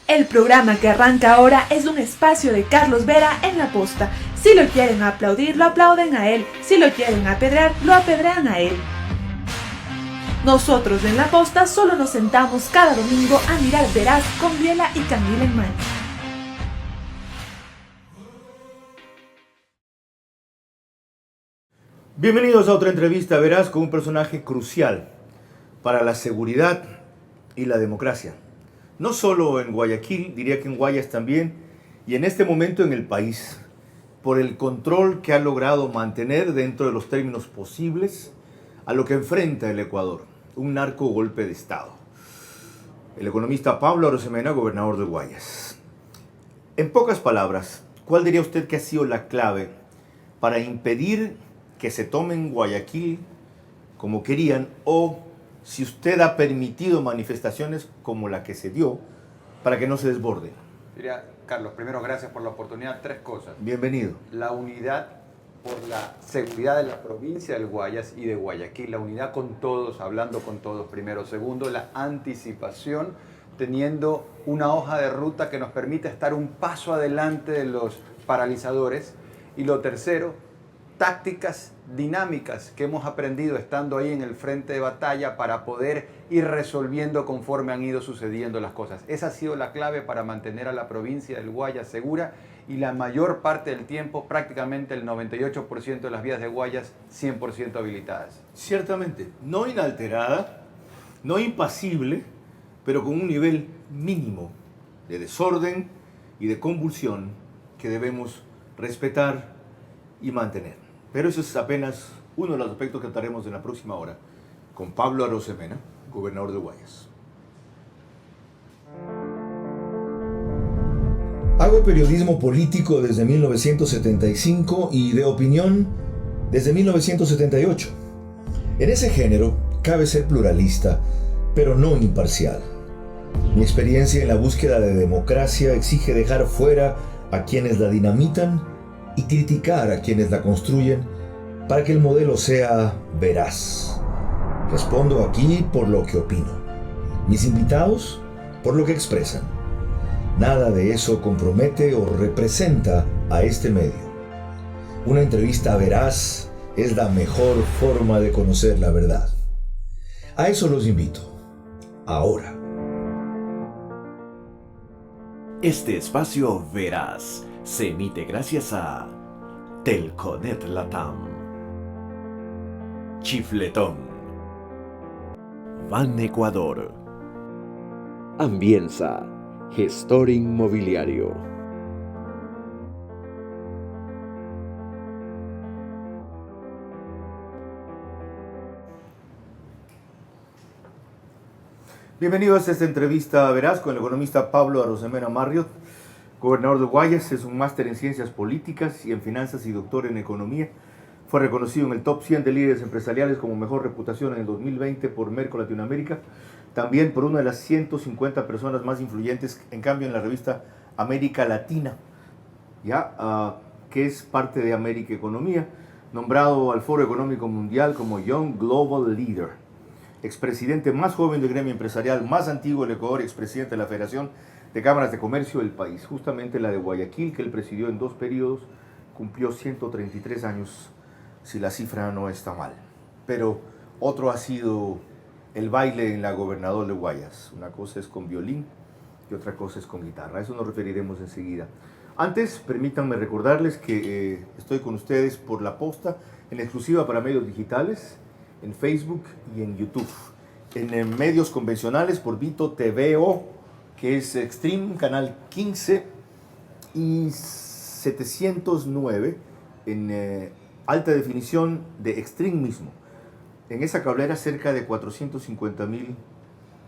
El programa que arranca ahora es un espacio de Carlos Vera en La Posta. Si lo quieren aplaudir, lo aplauden a él. Si lo quieren apedrear, lo apedrean a él. Nosotros en La Posta solo nos sentamos cada domingo a mirar Veraz con biela y canguila en mano. Bienvenidos a otra entrevista Veraz con un personaje crucial para la seguridad y la democracia. No solo en Guayaquil, diría que en Guayas también, y en este momento en el país, por el control que ha logrado mantener dentro de los términos posibles a lo que enfrenta el Ecuador, un narco golpe de Estado. El economista Pablo Arosemena, gobernador de Guayas. En pocas palabras, ¿cuál diría usted que ha sido la clave para impedir que se tomen Guayaquil como querían, o si usted ha permitido manifestaciones como la que se dio para que no se desborde? Diría, Carlos, primero gracias por la oportunidad. Tres cosas. Bienvenido. La unidad por la seguridad de la provincia del Guayas y de Guayaquil, la unidad con todos, hablando con todos primero. Segundo, la anticipación, teniendo una hoja de ruta que nos permite estar un paso adelante de los paralizadores. Y lo tercero, tácticas dinámicas que hemos aprendido estando ahí en el frente de batalla para poder ir resolviendo conforme han ido sucediendo las cosas. Esa ha sido la clave para mantener a la provincia del Guayas segura y la mayor parte del tiempo, prácticamente el 98% de las vías de Guayas 100% habilitadas. Ciertamente, no inalterada, no impasible, pero con un nivel mínimo de desorden y de convulsión que debemos respetar y mantener. Pero eso es apenas uno de los aspectos que trataremos en la próxima hora con Pablo Arosemena, gobernador de Guayas. Hago periodismo político desde 1975 y de opinión desde 1978. En ese género cabe ser pluralista, pero no imparcial. Mi experiencia en la búsqueda de democracia exige dejar fuera a quienes la dinamitan y criticar a quienes la construyen para que el modelo sea veraz. Respondo aquí por lo que opino. Mis invitados por lo que expresan. Nada de eso compromete o representa a este medio. Una entrevista veraz es la mejor forma de conocer la verdad. A eso los invito. Ahora. Este espacio veraz se emite gracias a Telconet Latam, Chifletón, Ban Ecuador, Ambienza, gestor inmobiliario. Bienvenidos a esta entrevista Veraz con el economista Pablo Arosemena Marriott, gobernador de Guayas. Es un máster en ciencias políticas y en finanzas y doctor en economía. Fue reconocido en el top 100 de líderes empresariales como mejor reputación en el 2020 por Merco Latinoamérica. También por una de las 150 personas más influyentes, en cambio, en la revista América Latina, que es parte de América Economía, nombrado al Foro Económico Mundial como Young Global Leader. Expresidente más joven del gremio empresarial más antiguo del Ecuador, expresidente de la Federación de Cámaras de Comercio del país, justamente la de Guayaquil, que él presidió en 2 periodos, cumplió 133 años, si la cifra no está mal. Pero otro ha sido el baile en la gobernador de Guayas. Una cosa es con violín y otra cosa es con guitarra. A eso nos referiremos enseguida. Antes, permítanme recordarles que estoy con ustedes por La Posta, en exclusiva para medios digitales, en Facebook y en YouTube. En medios convencionales por Vito TVO, que es Extreme, canal 15 y 709 en alta definición de Extreme mismo. En esa cablera cerca de 450,000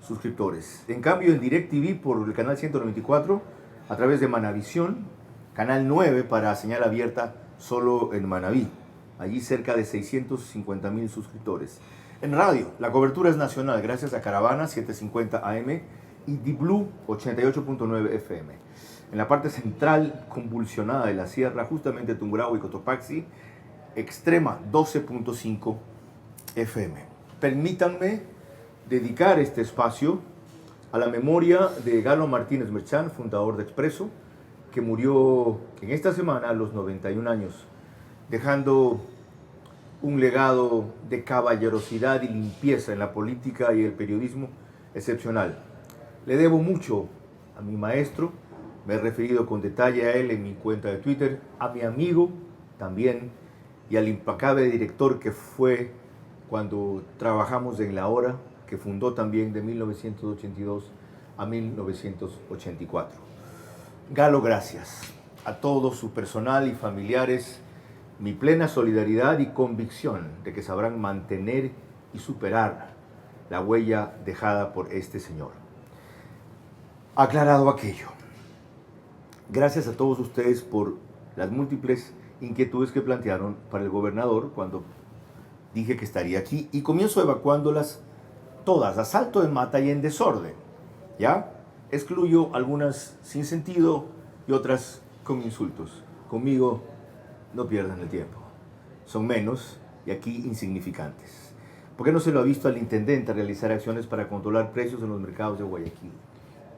suscriptores. En cambio en DirecTV por el canal 194 a través de Manavisión, canal 9 para señal abierta solo en Manaví. Allí cerca de 650,000 suscriptores. En radio, la cobertura es nacional gracias a Caravana 750 AM y Deep Blue 88.9 FM. En la parte central convulsionada de la sierra, justamente Tungurahua y Cotopaxi, Extrema 12.5 FM. Permítanme dedicar este espacio a la memoria de Galo Martínez Merchán, fundador de Expreso, que murió en esta semana a los 91 años, dejando un legado de caballerosidad y limpieza en la política y el periodismo excepcional. Le debo mucho a mi maestro, me he referido con detalle a él en mi cuenta de Twitter, a mi amigo también, y al impecable director que fue cuando trabajamos en La Hora, que fundó también de 1982 a 1984. Galo, gracias. A todo su personal y familiares, mi plena solidaridad y convicción de que sabrán mantener y superar la huella dejada por este señor. Aclarado aquello, gracias a todos ustedes por las múltiples inquietudes que plantearon para el gobernador cuando dije que estaría aquí, y comienzo evacuándolas todas, a salto de mata y en desorden, ¿ya? Excluyo algunas sin sentido y otras con insultos. Conmigo no pierdan el tiempo. Son menos y aquí insignificantes. ¿Por qué no se lo ha visto al intendente realizar acciones para controlar precios en los mercados de Guayaquil?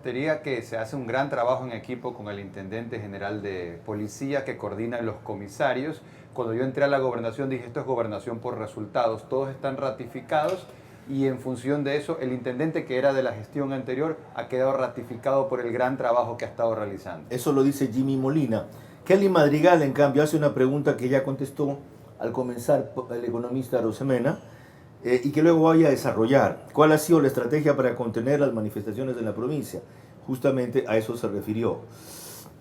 Diría que se hace un gran trabajo en equipo con el intendente general de policía que coordina los comisarios. Cuando yo entré a la gobernación dije, esto es gobernación por resultados, todos están ratificados y en función de eso el intendente que era de la gestión anterior ha quedado ratificado por el gran trabajo que ha estado realizando. Eso lo dice Jimmy Molina. Kelly Madrigal, en cambio, hace una pregunta que ya contestó al comenzar el economista Rosemena y que luego voy a desarrollar. ¿Cuál ha sido la estrategia para contener las manifestaciones en la provincia? Justamente a eso se refirió.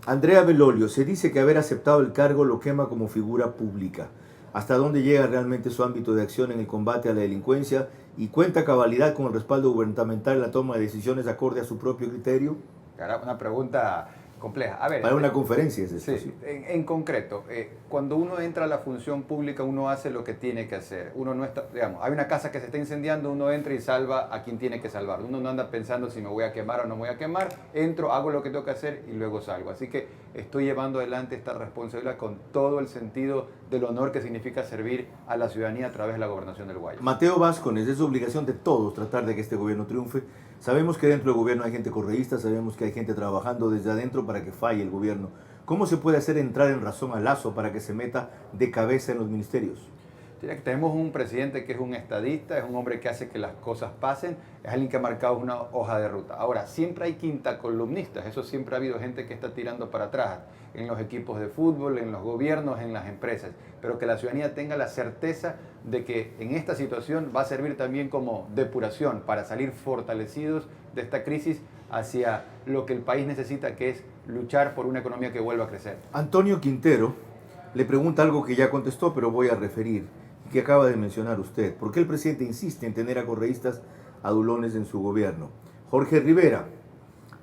Andrea Belolio, se dice que haber aceptado el cargo lo quema como figura pública. ¿Hasta dónde llega realmente su ámbito de acción en el combate a la delincuencia y cuenta cabalidad con el respaldo gubernamental en la toma de decisiones acorde a su propio criterio? Caramba, una pregunta compleja. A ver, para una conferencia es esto. Sí, en concreto, cuando uno entra a la función pública, uno hace lo que tiene que hacer. Uno no está, digamos, hay una casa que se está incendiando, uno entra y salva a quien tiene que salvar. Uno no anda pensando si me voy a quemar o no me voy a quemar. Entro, hago lo que tengo que hacer y luego salgo. Así que estoy llevando adelante esta responsabilidad con todo el sentido del honor que significa servir a la ciudadanía a través de la gobernación del Guayas. Mateo Vázquez, es obligación de todos tratar de que este gobierno triunfe. Sabemos que dentro del gobierno hay gente correísta, sabemos que hay gente trabajando desde adentro para que falle el gobierno. ¿Cómo se puede hacer entrar en razón a Lazo para que se meta de cabeza en los ministerios? Tenemos un presidente que es un estadista, es un hombre que hace que las cosas pasen, es alguien que ha marcado una hoja de ruta. Ahora, siempre hay quintacolumnistas, eso siempre ha habido gente que está tirando para atrás, en los equipos de fútbol, en los gobiernos, en las empresas, pero que la ciudadanía tenga la certeza de que en esta situación va a servir también como depuración para salir fortalecidos de esta crisis hacia lo que el país necesita, que es luchar por una economía que vuelva a crecer. Antonio Quintero le pregunta algo que ya contestó, pero voy a referir, que acaba de mencionar usted. ¿Por qué el presidente insiste en tener a correístas adulones en su gobierno? Jorge Rivera,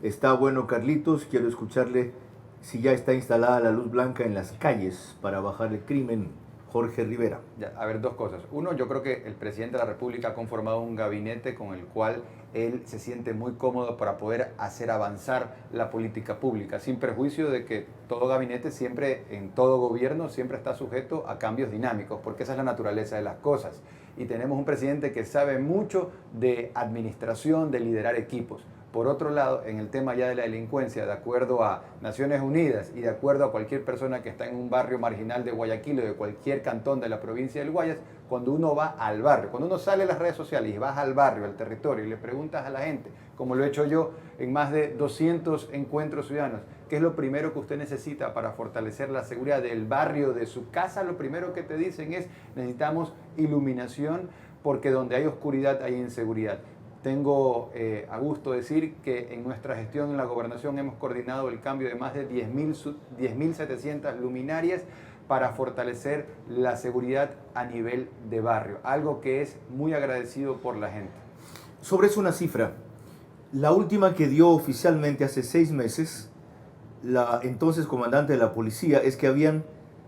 está bueno Carlitos, quiero escucharle si ya está instalada la luz blanca en las calles para bajar el crimen. Jorge Rivera. Ya, a ver, dos cosas. Uno, yo creo que el presidente de la República ha conformado un gabinete con el cual él se siente muy cómodo para poder hacer avanzar la política pública, sin perjuicio de que todo gabinete siempre, en todo gobierno, siempre está sujeto a cambios dinámicos, porque esa es la naturaleza de las cosas. Y tenemos un presidente que sabe mucho de administración, de liderar equipos. Por otro lado, en el tema ya de la delincuencia, de acuerdo a Naciones Unidas y de acuerdo a cualquier persona que está en un barrio marginal de Guayaquil o de cualquier cantón de la provincia del Guayas, cuando uno va al barrio, cuando uno sale a las redes sociales y vas al barrio, al territorio y le preguntas a la gente, como lo he hecho yo en más de 200 encuentros ciudadanos, ¿qué es lo primero que usted necesita para fortalecer la seguridad del barrio, de su casa? Lo primero que te dicen es, necesitamos iluminación porque donde hay oscuridad hay inseguridad. Tengo a gusto decir que en nuestra gestión en la gobernación hemos coordinado el cambio de más de 10.700 luminarias para fortalecer la seguridad a nivel de barrio, algo que es muy agradecido por la gente. Sobre eso una cifra, la última que dio oficialmente hace 6 meses, la entonces comandante de la policía, es que habían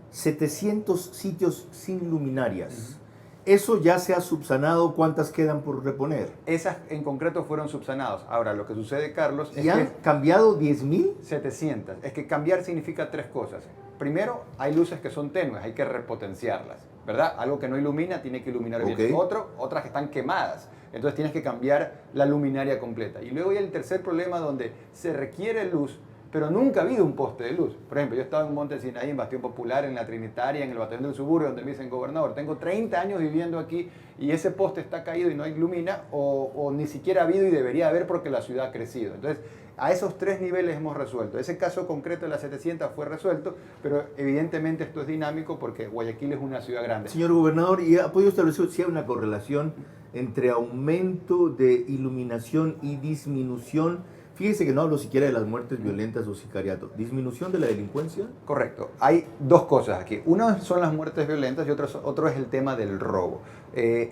700 sitios sin luminarias. ¿Eso ya se ha subsanado? ¿Cuántas quedan por reponer? Esas en concreto fueron subsanadas. Ahora, lo que sucede, Carlos, es ¿Y han cambiado 10.000? 700. Es que cambiar significa 3 cosas. Primero, hay luces que son tenues, hay que repotenciarlas, ¿verdad? Algo que no ilumina tiene que iluminar bien. Otras que están quemadas. Entonces tienes que cambiar la luminaria completa. Y luego hay el tercer problema donde se requiere luz, pero nunca ha habido un poste de luz. Por ejemplo, yo estaba en Monte Sinaí, en Bastión Popular, en La Trinitaria, en el Batallón del Suburbio, donde me dicen gobernador. Tengo 30 años viviendo aquí y ese poste está caído y no hay lumina, o ni siquiera ha habido y debería haber porque la ciudad ha crecido. Entonces, a esos tres niveles hemos resuelto. Ese caso concreto de las 700 fue resuelto, pero evidentemente esto es dinámico porque Guayaquil es una ciudad grande. Señor gobernador, ¿y ha podido establecer si hay una correlación entre aumento de iluminación y disminución? Fíjese que no hablo siquiera de las muertes violentas o sicariato. ¿Disminución de la delincuencia? Correcto. Hay dos cosas aquí. Una son las muertes violentas y otro es el tema del robo.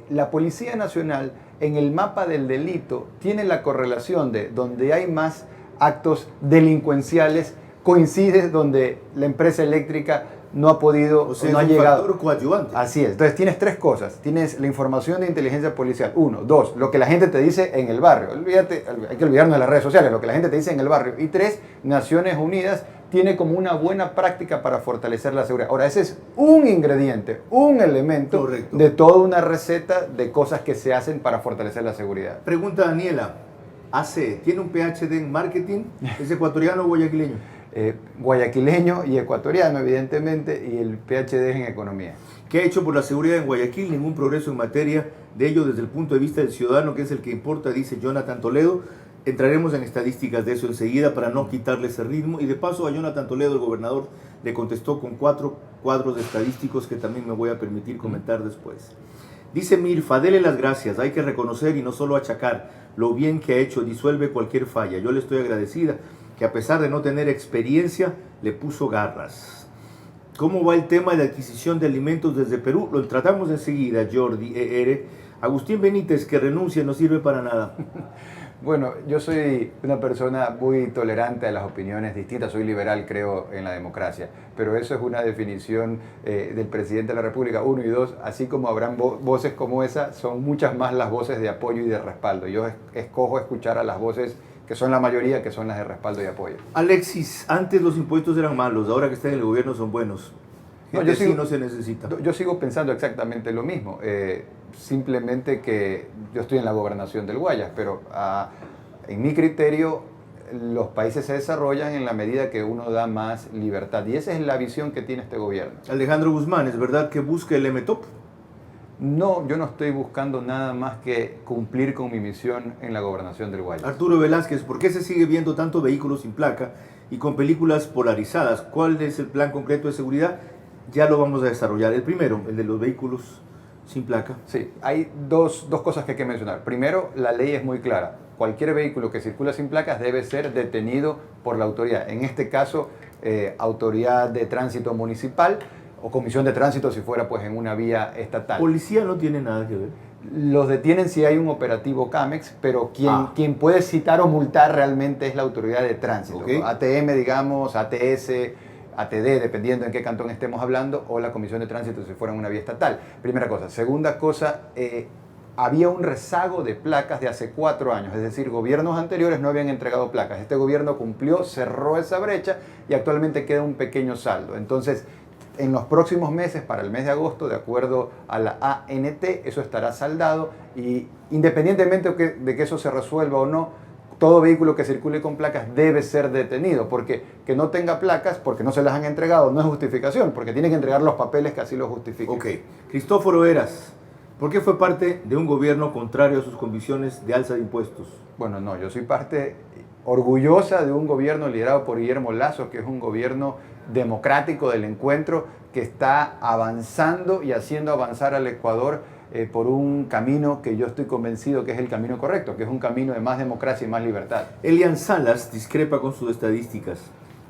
La Policía Nacional en el mapa del delito tiene la correlación de donde hay más actos delincuenciales, coincide donde la empresa eléctrica no ha podido, O sea, no es ha un llegado. factor coadyuvante. Así es. Entonces tienes tres cosas. Tienes la información de inteligencia policial. Uno. Dos, lo que la gente te dice en el barrio. Olvídate, hay que olvidarnos de las redes sociales, lo que la gente te dice en el barrio. Y tres, Naciones Unidas tiene como una buena práctica para fortalecer la seguridad. Ahora, ese es un ingrediente, un elemento Correcto. de toda una receta de cosas que se hacen para fortalecer la seguridad. Pregunta Daniela. ¿Tiene un PhD en marketing? ¿Es ecuatoriano o guayaquileño? Guayaquileño y ecuatoriano, evidentemente, y el PhD es en economía. ¿Qué ha hecho por la seguridad en Guayaquil? Ningún progreso en materia de ello desde el punto de vista del ciudadano, que es el que importa, dice Jonathan Toledo. Entraremos en estadísticas de eso enseguida para no quitarle ese ritmo. Y de paso a Jonathan Toledo, el gobernador, le contestó con 4 cuadros estadísticos que también me voy a permitir comentar después. Dice Mirfa, dele las gracias, hay que reconocer y no solo achacar lo bien que ha hecho, disuelve cualquier falla. Yo le estoy agradecida que a pesar de no tener experiencia, le puso garras. ¿Cómo va el tema de adquisición de alimentos desde Perú? Lo tratamos enseguida, Jordi E.R. Agustín Benítez, que renuncia, no sirve para nada. Bueno, yo soy una persona muy tolerante a las opiniones distintas, soy liberal, creo en la democracia, pero eso es una definición del presidente de la República, 1 y 2, así como habrán voces como esa, son muchas más las voces de apoyo y de respaldo. Yo escojo escuchar a las voces que son la mayoría, que son las de respaldo y apoyo. Alexis, antes los impuestos eran malos, ahora que están en el gobierno son buenos. No, Gente así no se necesita. Yo sigo pensando exactamente lo mismo, simplemente que yo estoy en la gobernación del Guayas, pero en mi criterio los países se desarrollan en la medida que uno da más libertad y esa es la visión que tiene este gobierno. Alejandro Guzmán, ¿es verdad que busca el MTOP? No, yo no estoy buscando nada más que cumplir con mi misión en la gobernación del Guayas. Arturo Velázquez, ¿por qué se sigue viendo tanto vehículos sin placa y con películas polarizadas? ¿Cuál es el plan concreto de seguridad? Ya lo vamos a desarrollar. El primero, el de los vehículos sin placa. Sí, hay dos cosas que hay que mencionar. Primero, la ley es muy clara. Cualquier vehículo que circula sin placas debe ser detenido por la autoridad. En este caso, autoridad de tránsito municipal o comisión de tránsito si fuera pues en una vía estatal. Policía no tiene nada que ver. Los detienen si hay un operativo CAMEX, pero quien puede citar o multar realmente es la autoridad de tránsito. Okay. ATM, digamos, ATS, ATD, dependiendo en qué cantón estemos hablando, o la comisión de tránsito si fuera en una vía estatal. Primera cosa. Segunda cosa, había un rezago de placas de hace 4 años, es decir, gobiernos anteriores no habían entregado placas. Este gobierno cumplió, cerró esa brecha y actualmente queda un pequeño saldo. Entonces, en los próximos meses, para el mes de agosto, de acuerdo a la ANT, eso estará saldado y independientemente de que eso se resuelva o no, todo vehículo que circule con placas debe ser detenido, porque que no tenga placas, porque no se las han entregado, no es justificación, porque tienen que entregar los papeles que así lo justifiquen. Ok. Cristóforo Eras, ¿por qué fue parte de un gobierno contrario a sus convicciones de alza de impuestos? Bueno, no, yo soy parte orgullosa de un gobierno liderado por Guillermo Lasso, que es un gobierno democrático del encuentro que está avanzando y haciendo avanzar al Ecuador por un camino que yo estoy convencido que es el camino correcto, que es un camino de más democracia y más libertad. Elian Salas discrepa con sus estadísticas,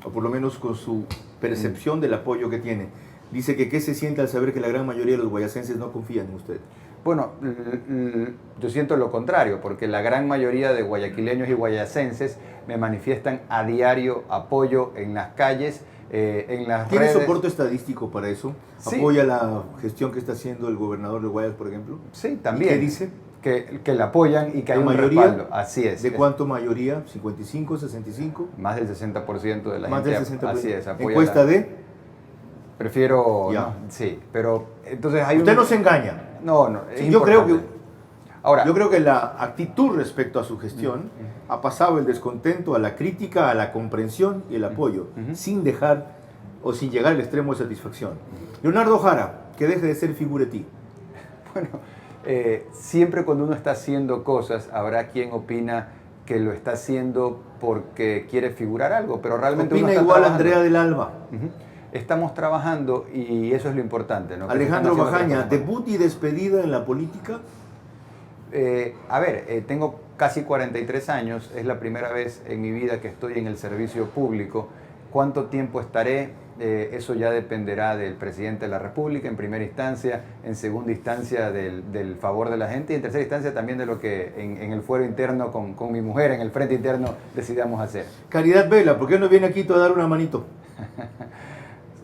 o por lo menos con su percepción del apoyo que tiene. Dice que qué se siente al saber que la gran mayoría de los guayacenses no confían en usted. Bueno, yo siento lo contrario, porque la gran mayoría de guayaquileños y guayacenses me manifiestan a diario apoyo en las calles, en las ¿Tiene redes. soporte estadístico para eso? Sí. ¿Apoya la gestión que está haciendo el gobernador de Guayas, por ejemplo? Sí, también. ¿Y qué dice? Que la apoyan y que hay ¿La un mayoría? respaldo. Así es. ¿De cuánto mayoría? ¿55, 65? Más del 60% de la Más gente. del 60%. Así es. apoya ¿Encuesta de? Prefiero... Ya. No, sí, pero entonces hay Usted no se engaña. No, es Sí, yo creo que... importante. Ahora, yo creo que la actitud respecto a su gestión ha pasado el descontento a la crítica, a la comprensión y el apoyo, sin dejar o sin llegar al extremo de satisfacción. Leonardo Jara, que deje de ser figuretí. bueno, siempre cuando uno está haciendo cosas, habrá quien opina que lo está haciendo porque quiere figurar algo, pero realmente uno Opina está igual trabajando. Andrea del Alba. Estamos trabajando y eso es lo importante, ¿no? Que Alejandro se están haciendo Bajaña, otras cosas. debut y despedida en la política. Tengo casi 43 años, es la primera vez en mi vida que estoy en el servicio público. ¿Cuánto tiempo estaré? Eso ya dependerá del presidente de la República en primera instancia, en segunda instancia del favor de la gente y en tercera instancia también de lo que en el fuero interno con mi mujer, en el frente interno, decidamos hacer. Caridad Vela, ¿por qué no viene aquí tú a dar una manito?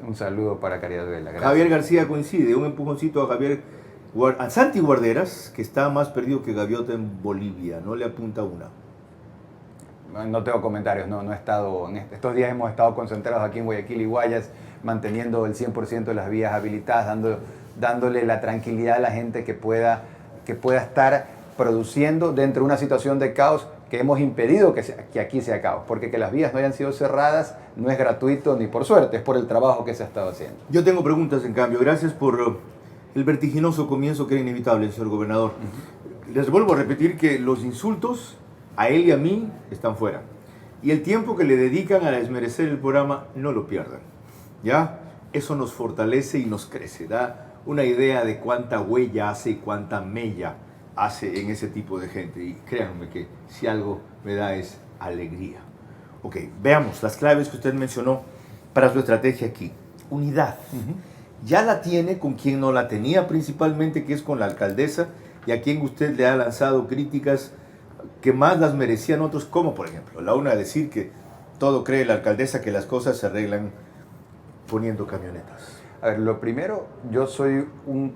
Un saludo para Caridad Vela. Gracias. Javier García coincide, un empujoncito a Santi Guarderas, que está más perdido que gaviota en Bolivia, no le apunta una. No tengo comentarios, no he estado, estos días hemos estado concentrados aquí en Guayaquil y Guayas, manteniendo el 100% de las vías habilitadas, dándole la tranquilidad a la gente que pueda estar produciendo dentro de una situación de caos que hemos impedido que aquí sea caos, porque que las vías no hayan sido cerradas no es gratuito ni por suerte, es por el trabajo que se ha estado haciendo. Yo tengo preguntas en cambio, gracias por el vertiginoso comienzo que era inevitable, señor gobernador. Les vuelvo a repetir que los insultos a él y a mí están fuera. Y el tiempo que le dedican a desmerecer el programa, no lo pierdan. ¿Ya? Eso nos fortalece y nos crece. Da una idea de cuánta huella hace y cuánta mella hace en ese tipo de gente. Y créanme que si algo me da es alegría. Ok, veamos las claves que usted mencionó para su estrategia aquí. Unidad. Ya la tiene con quien no la tenía principalmente, que es con la alcaldesa, y a quien usted le ha lanzado críticas que más las merecían otros, como por ejemplo, la una decir que todo cree la alcaldesa que las cosas se arreglan poniendo camionetas. A ver, lo primero, yo soy un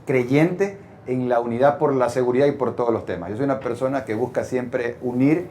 creyente en la unidad por la seguridad y por todos los temas. Yo soy una persona que busca siempre unir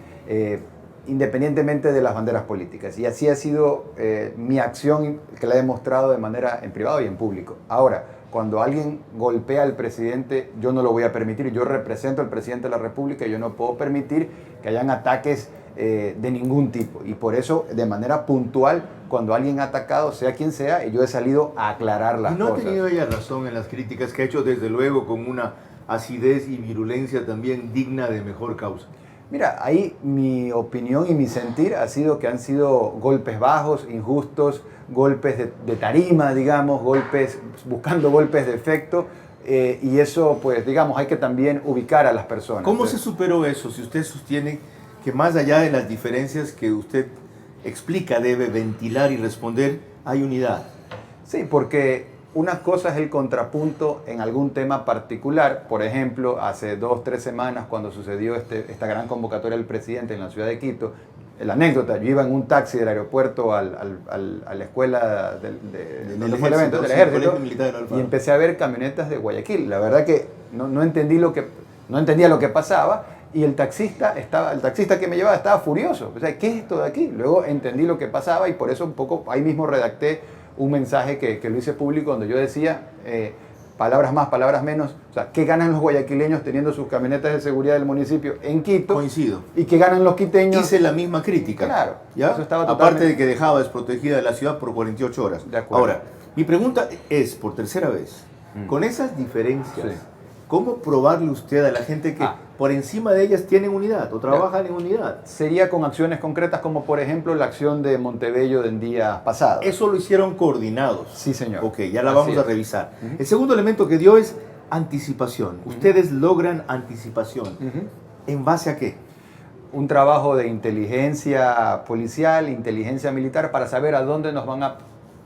independientemente de las banderas políticas. Y así ha sido mi acción que la he demostrado de manera en privado y en público. Ahora, cuando alguien golpea al presidente, yo no lo voy a permitir. Yo represento al presidente de la República y yo no puedo permitir que hayan ataques de ningún tipo. Y por eso, de manera puntual, cuando alguien ha atacado, sea quien sea, yo he salido a aclarar las ¿Y no cosas. ha tenido ella razón en las críticas que ha hecho, desde luego, con una acidez y virulencia también digna de mejor causa? Mira, ahí mi opinión y mi sentir ha sido que han sido golpes bajos, injustos, golpes de tarima, digamos, buscando golpes de efecto, y eso, pues, digamos, hay que también ubicar a las personas. ¿Cómo se superó eso? Si usted sostiene que más allá de las diferencias que usted explica, debe ventilar y responder, hay unidad. Sí, porque una cosa es el contrapunto en algún tema particular. Por ejemplo, hace 2 o 3 semanas, cuando sucedió esta gran convocatoria del presidente en la ciudad de Quito, la anécdota, yo iba en un taxi del aeropuerto a la escuela donde fue el evento del ejército y empecé a ver camionetas de Guayaquil. La verdad que no entendía lo que pasaba y el taxista que me llevaba estaba furioso. O sea, ¿qué es esto de aquí? Luego entendí lo que pasaba y por eso un poco ahí mismo redacté un mensaje que lo hice público donde yo decía, palabras más, palabras menos, o sea, ¿qué ganan los guayaquileños teniendo sus camionetas de seguridad del municipio en Quito? Coincido. ¿Y qué ganan los quiteños? Hice la misma crítica. Claro, ¿ya? eso estaba Aparte totalmente... de que dejaba desprotegida la ciudad por 48 horas. De acuerdo. Ahora, mi pregunta es, por tercera vez, con esas diferencias, Sí. ¿cómo probarle usted a la gente que por encima de ellas tienen unidad o trabajan en unidad? Sería con acciones concretas como por ejemplo la acción de Montebello del día pasado. Eso lo hicieron coordinados. Sí, señor. Ok, ya la Así vamos a es. revisar. El segundo elemento que dio es anticipación. Ustedes logran anticipación. ¿En base a qué? Un trabajo de inteligencia policial, inteligencia militar para saber a dónde nos van a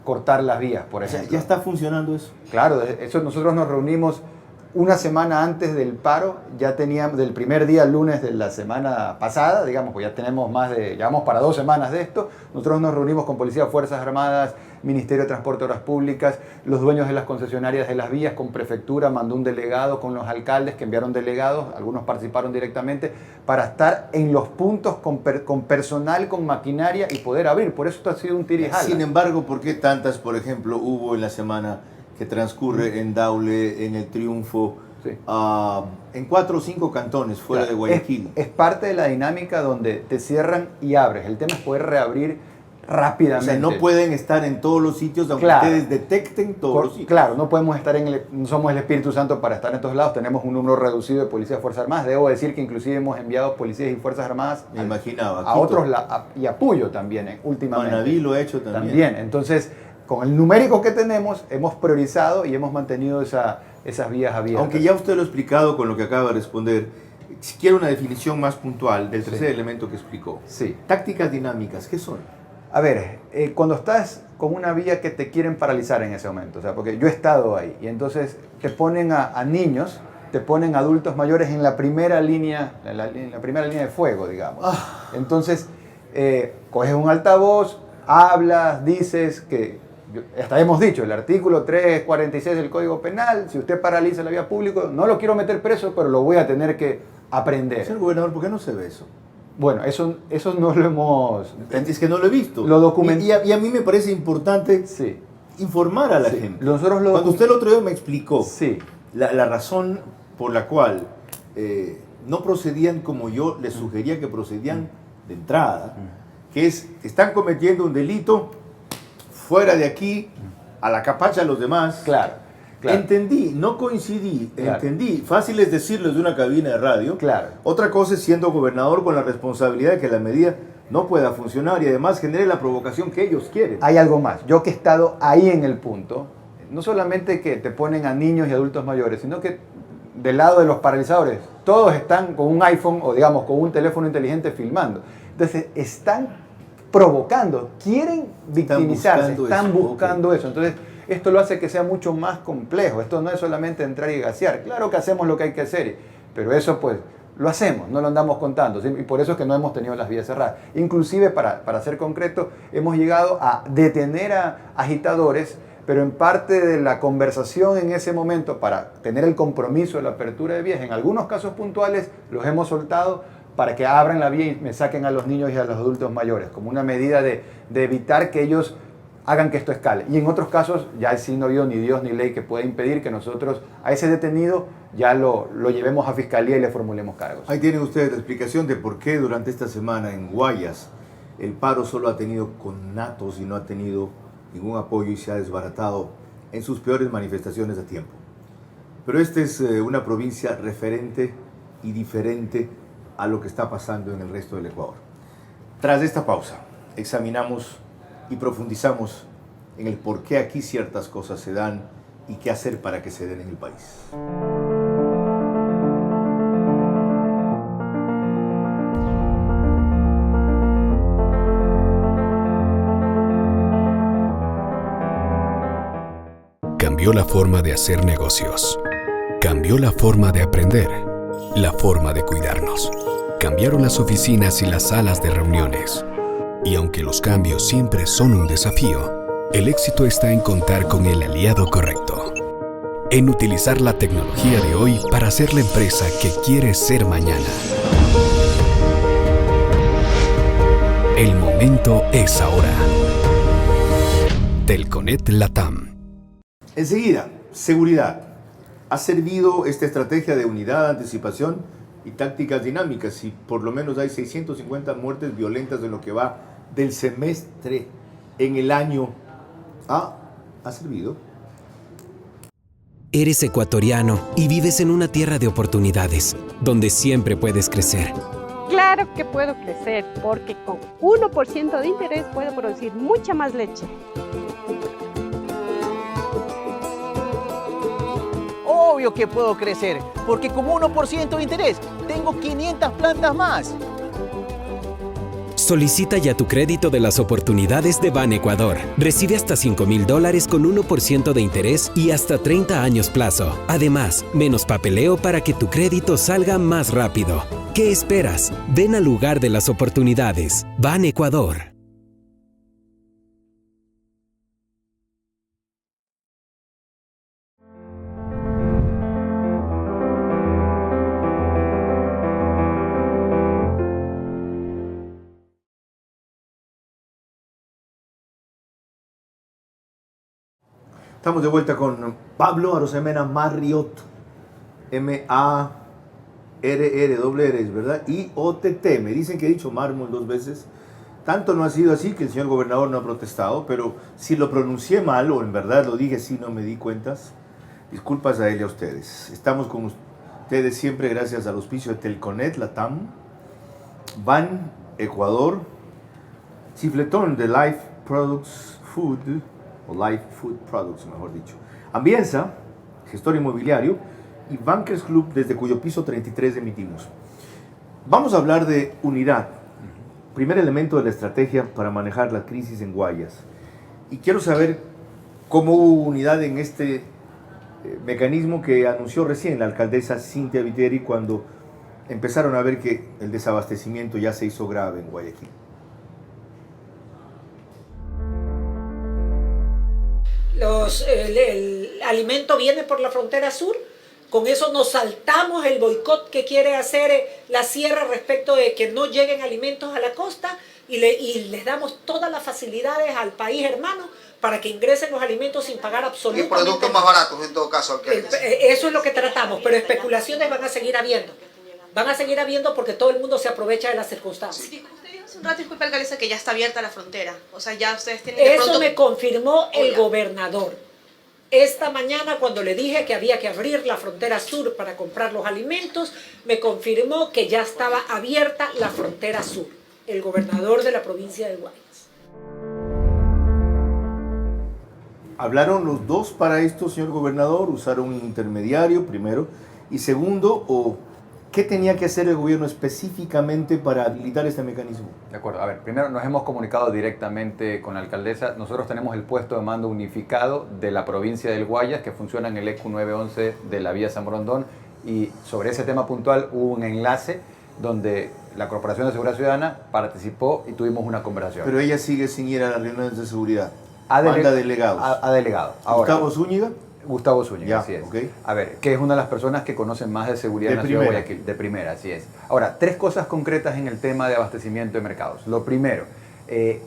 cortar las vías, por O sea, ejemplo. ¿ya está funcionando eso? Claro, eso nosotros nos reunimos una semana antes del paro, ya teníamos, del primer día, lunes de la semana pasada, digamos, pues ya tenemos llevamos para 2 semanas de esto, nosotros nos reunimos con Policía, Fuerzas Armadas, Ministerio de Transporte y Obras Públicas, los dueños de las concesionarias de las vías, con Prefectura, mandó un delegado con los alcaldes que enviaron delegados, algunos participaron directamente, para estar en los puntos con personal, con maquinaria y poder abrir, por eso esto ha sido un tira y jala. Sin embargo, ¿por qué tantas, por ejemplo, hubo en la semana que transcurre en Daule, en El Triunfo, Sí. En 4 o 5 cantones fuera Claro, de Guayaquil. Es parte de la dinámica donde te cierran y abres. El tema es poder reabrir O rápidamente. sea, no pueden estar en todos los sitios, aunque Claro. ustedes detecten todos los sitios. Claro, no podemos estar no somos el Espíritu Santo para estar en todos lados. Tenemos un número reducido de policías y Fuerzas Armadas. Debo decir que inclusive hemos enviado policías y Fuerzas Armadas Me imaginaba. a Quito. otros y apoyo también, últimamente. Manaví lo ha hecho también. También. Entonces, con el numérico que tenemos, hemos priorizado y hemos mantenido esas vías abiertas. Aunque ya usted lo ha explicado con lo que acaba de responder, si quiere una definición más puntual del tercer elemento que explicó. Sí. Tácticas dinámicas, ¿qué son? A ver, cuando estás con una vía que te quieren paralizar en ese momento, o sea, porque yo he estado ahí, y entonces te ponen a niños, te ponen a adultos mayores en la primera línea, en la primera línea de fuego, digamos. Entonces, coges un altavoz, hablas, dices que, hasta hemos dicho, el artículo 346 del Código Penal, si usted paraliza la vía pública, no lo quiero meter preso, pero lo voy a tener que aprender. Señor gobernador, ¿por qué no se ve eso? Bueno, eso no lo hemos... Es que no lo he visto. Lo document- y a mí me parece importante Sí. informar a la Sí. gente. Nosotros lo Cuando usted el otro día me explicó Sí. la razón por la cual no procedían como yo les sugería que procedían de entrada, que es, están cometiendo un delito fuera de aquí, a la capacha de los demás. Claro, claro. Entendí, no coincidí, Claro. entendí. Fácil es decirlo desde una cabina de radio. Claro. Otra cosa es siendo gobernador con la responsabilidad de que la medida no pueda funcionar y además genere la provocación que ellos quieren. Hay algo más. Yo que he estado ahí en el punto, no solamente que te ponen a niños y adultos mayores, sino que del lado de los paralizadores, todos están con un iPhone o digamos con un teléfono inteligente filmando. Entonces están provocando, quieren victimizarse, están buscando eso. Entonces esto lo hace que sea mucho más complejo. Esto no es solamente entrar y gasear. Claro que hacemos lo que hay que hacer, pero eso pues lo hacemos, no lo andamos contando, ¿sí? Y por eso es que no hemos tenido las vías cerradas. Inclusive, para ser concreto, hemos llegado a detener a agitadores, pero en parte de la conversación en ese momento, para tener el compromiso de la apertura de vías, en algunos casos puntuales los hemos soltado para que abran la vía y me saquen a los niños y a los adultos mayores, como una medida de evitar que ellos hagan que esto escale. Y en otros casos ya sí no ha habido ni Dios ni ley que pueda impedir que nosotros a ese detenido ya lo llevemos a fiscalía y le formulemos cargos. Ahí tienen ustedes la explicación de por qué durante esta semana en Guayas el paro solo ha tenido connatos y no ha tenido ningún apoyo y se ha desbaratado en sus peores manifestaciones a tiempo. Pero esta es una provincia referente y diferente a lo que está pasando en el resto del Ecuador. Tras esta pausa, examinamos y profundizamos en el por qué aquí ciertas cosas se dan y qué hacer para que se den en el país. Cambió la forma de hacer negocios. Cambió la forma de aprender. La forma de cuidarnos. Cambiaron las oficinas y las salas de reuniones. Y aunque los cambios siempre son un desafío, el éxito está en contar con el aliado correcto. En utilizar la tecnología de hoy para ser la empresa que quieres ser mañana. El momento es ahora. Telconet Latam. Enseguida, seguridad. ¿Ha servido esta estrategia de unidad, anticipación y tácticas dinámicas? Y por lo menos hay 650 muertes violentas en lo que va del semestre en el año. ¿Ha servido? Eres ecuatoriano y vives en una tierra de oportunidades, donde siempre puedes crecer. Claro que puedo crecer, porque con 1% de interés puedo producir mucha más leche. Obvio que puedo crecer, porque con 1% de interés tengo 500 plantas más. Solicita ya tu crédito de las oportunidades de Ban Ecuador. Recibe hasta $5,000 con 1% de interés y hasta 30 años plazo. Además, menos papeleo para que tu crédito salga más rápido. ¿Qué esperas? Ven al lugar de las oportunidades. Ban Ecuador. Estamos de vuelta con Pablo Arosemena Marriott, M-A-R-R-R, ¿verdad? I-O-T-T. Me dicen que he dicho mármol 2 veces. Tanto no ha sido así que el señor gobernador no ha protestado, pero si lo pronuncié mal o en verdad lo dije así, no me di cuentas, disculpas a él y a ustedes. Estamos con ustedes siempre gracias al auspicio de Telconet Latam, Ban Ecuador, Chifletón de Life Products Food, o Life Food Products, mejor dicho, Ambienza, gestor inmobiliario, y Bankers Club, desde cuyo piso 33 emitimos. Vamos a hablar de unidad, primer elemento de la estrategia para manejar la crisis en Guayas. Y quiero saber cómo hubo unidad en este mecanismo que anunció recién la alcaldesa Cintia Viteri cuando empezaron a ver que el desabastecimiento ya se hizo grave en Guayaquil. El alimento viene por la frontera sur. Con eso nos saltamos el boicot que quiere hacer la sierra respecto de que no lleguen alimentos a la costa y les damos todas las facilidades al país hermano para que ingresen los alimentos sin pagar absolutamente nada. Y productos más baratos en todo caso. Eso es lo que tratamos, pero especulaciones van a seguir habiendo. Van a seguir habiendo porque todo el mundo se aprovecha de las circunstancias. Sí, usted dijo hace un rato, disculpe alcaldesa, que ya está abierta la frontera. O sea, ya ustedes tienen de pronto... Eso me confirmó el gobernador. Esta mañana cuando le dije que había que abrir la frontera sur para comprar los alimentos, me confirmó que ya estaba abierta la frontera sur, el gobernador de la provincia de Guayas. ¿Hablaron los dos para esto, señor gobernador? ¿Usaron un intermediario primero? Y segundo, ¿qué tenía que hacer el gobierno específicamente para habilitar este mecanismo? De acuerdo. A ver, primero nos hemos comunicado directamente con la alcaldesa. Nosotros tenemos el puesto de mando unificado de la provincia del Guayas que funciona en el ECU 911 de la vía San Borondón, y sobre ese tema puntual hubo un enlace donde la Corporación de Seguridad Ciudadana participó y tuvimos una conversación. Pero ella sigue sin ir a las reuniones de seguridad. Manda delegados. A delegado. Ahora, ¿Gustavo Zúñiga? Gustavo Zúñiga, Ya, así es. okay. A ver, que es una de las personas que conocen más de seguridad en la ciudad de Guayaquil. De primera, así es. Ahora, 3 cosas concretas en el tema de abastecimiento de mercados. Lo primero,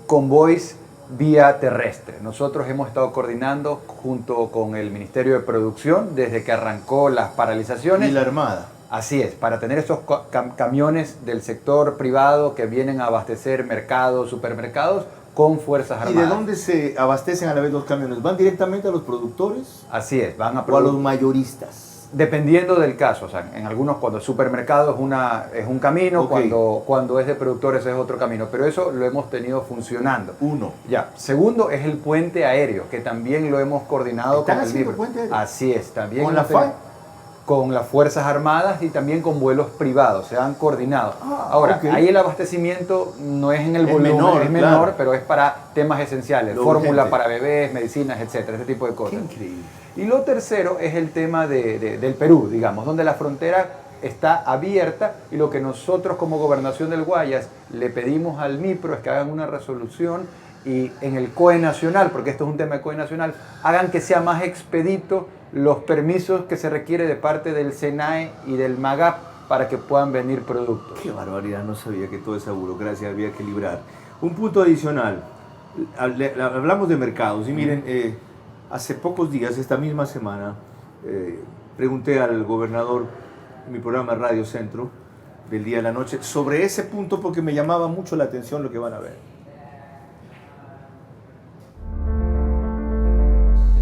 convoys vía terrestre. Nosotros hemos estado coordinando junto con el Ministerio de Producción desde que arrancó las paralizaciones. Y la Armada. Así es, para tener esos camiones del sector privado que vienen a abastecer mercados, supermercados, con Fuerzas Armadas. ¿Y de dónde se abastecen a la vez los camiones? ¿Van directamente a los productores? Así es, van ¿O a los mayoristas? Dependiendo del caso, o sea, en algunos cuando es supermercado es un camino, Okay. cuando es de productores es otro camino, pero eso lo hemos tenido funcionando. Uno. Ya. Segundo es el puente aéreo, que también lo hemos coordinado con el haciendo MIPRE. puente aéreo? Así es, también. ¿Con la FAE? Con las Fuerzas Armadas y también con vuelos privados, se han coordinado. Ahora, okay. ahí el abastecimiento no es en el volumen, es menor, claro. pero es para temas esenciales, Lo fórmula urgente. para bebés, medicinas, etcétera, ese tipo de cosas. Qué increíble. Y lo tercero es el tema del Perú, digamos, donde la frontera está abierta y lo que nosotros como Gobernación del Guayas le pedimos al MIPRO es que hagan una resolución y en el COE nacional, porque esto es un tema de COE nacional, hagan que sea más expedito los permisos que se requiere de parte del SENAE y del MAGAP para que puedan venir productos. Qué barbaridad, no sabía que toda esa burocracia había que librar. Un punto adicional, hablamos de mercados y miren, hace pocos días, esta misma semana, pregunté al gobernador en mi programa Radio Centro del día a la noche sobre ese punto porque me llamaba mucho la atención lo que van a ver.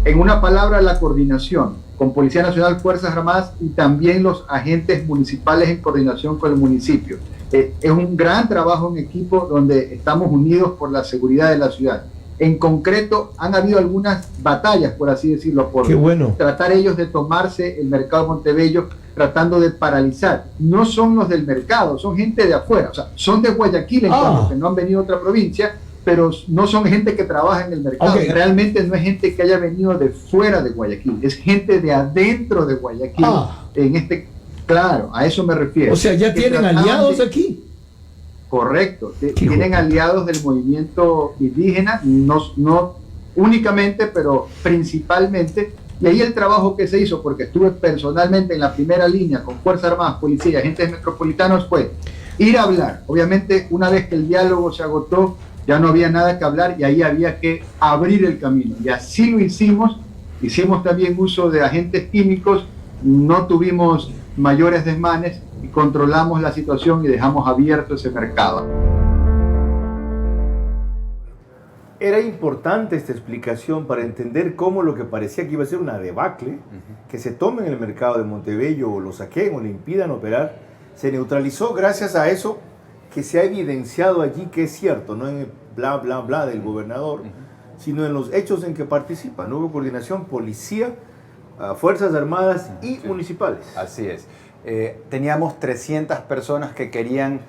En una palabra, la coordinación con Policía Nacional, Fuerzas Armadas y también los agentes municipales en coordinación con el municipio. Es un gran trabajo en equipo donde estamos unidos por la seguridad de la ciudad. En concreto, han habido algunas batallas, por así decirlo, por tratar ellos de tomarse el mercado de Montebello, tratando de paralizar. No son los del mercado, son gente de afuera, o sea, son de Guayaquil en cuanto que no han venido a otra provincia, pero no son gente que trabaja en el mercado. Okay. Realmente no es gente que haya venido de fuera de Guayaquil, es gente de adentro de Guayaquil. Claro, a eso me refiero. O sea, ¿ya tienen aliados aquí? Correcto, tienen aliados del movimiento indígena, no únicamente, pero principalmente. Y ahí el trabajo que se hizo, porque estuve personalmente en la primera línea con Fuerzas Armadas, policía, agentes metropolitanos, fue ir a hablar. Obviamente, una vez que el diálogo se agotó, ya no había nada que hablar y ahí había que abrir el camino. Y así lo hicimos. Hicimos también uso de agentes químicos no tuvimos mayores desmanes y controlamos la situación y dejamos abierto ese mercado. Era importante esta explicación para entender cómo lo que parecía que iba a ser una debacle, que se tome en el mercado de Montebello o lo saquen o le impidan operar, se neutralizó gracias a eso que se ha evidenciado allí que es cierto, no en el bla bla bla del gobernador, sino en los hechos en que participan. No hubo coordinación, policía, Fuerzas Armadas y municipales. Así es. Teníamos 300 personas que querían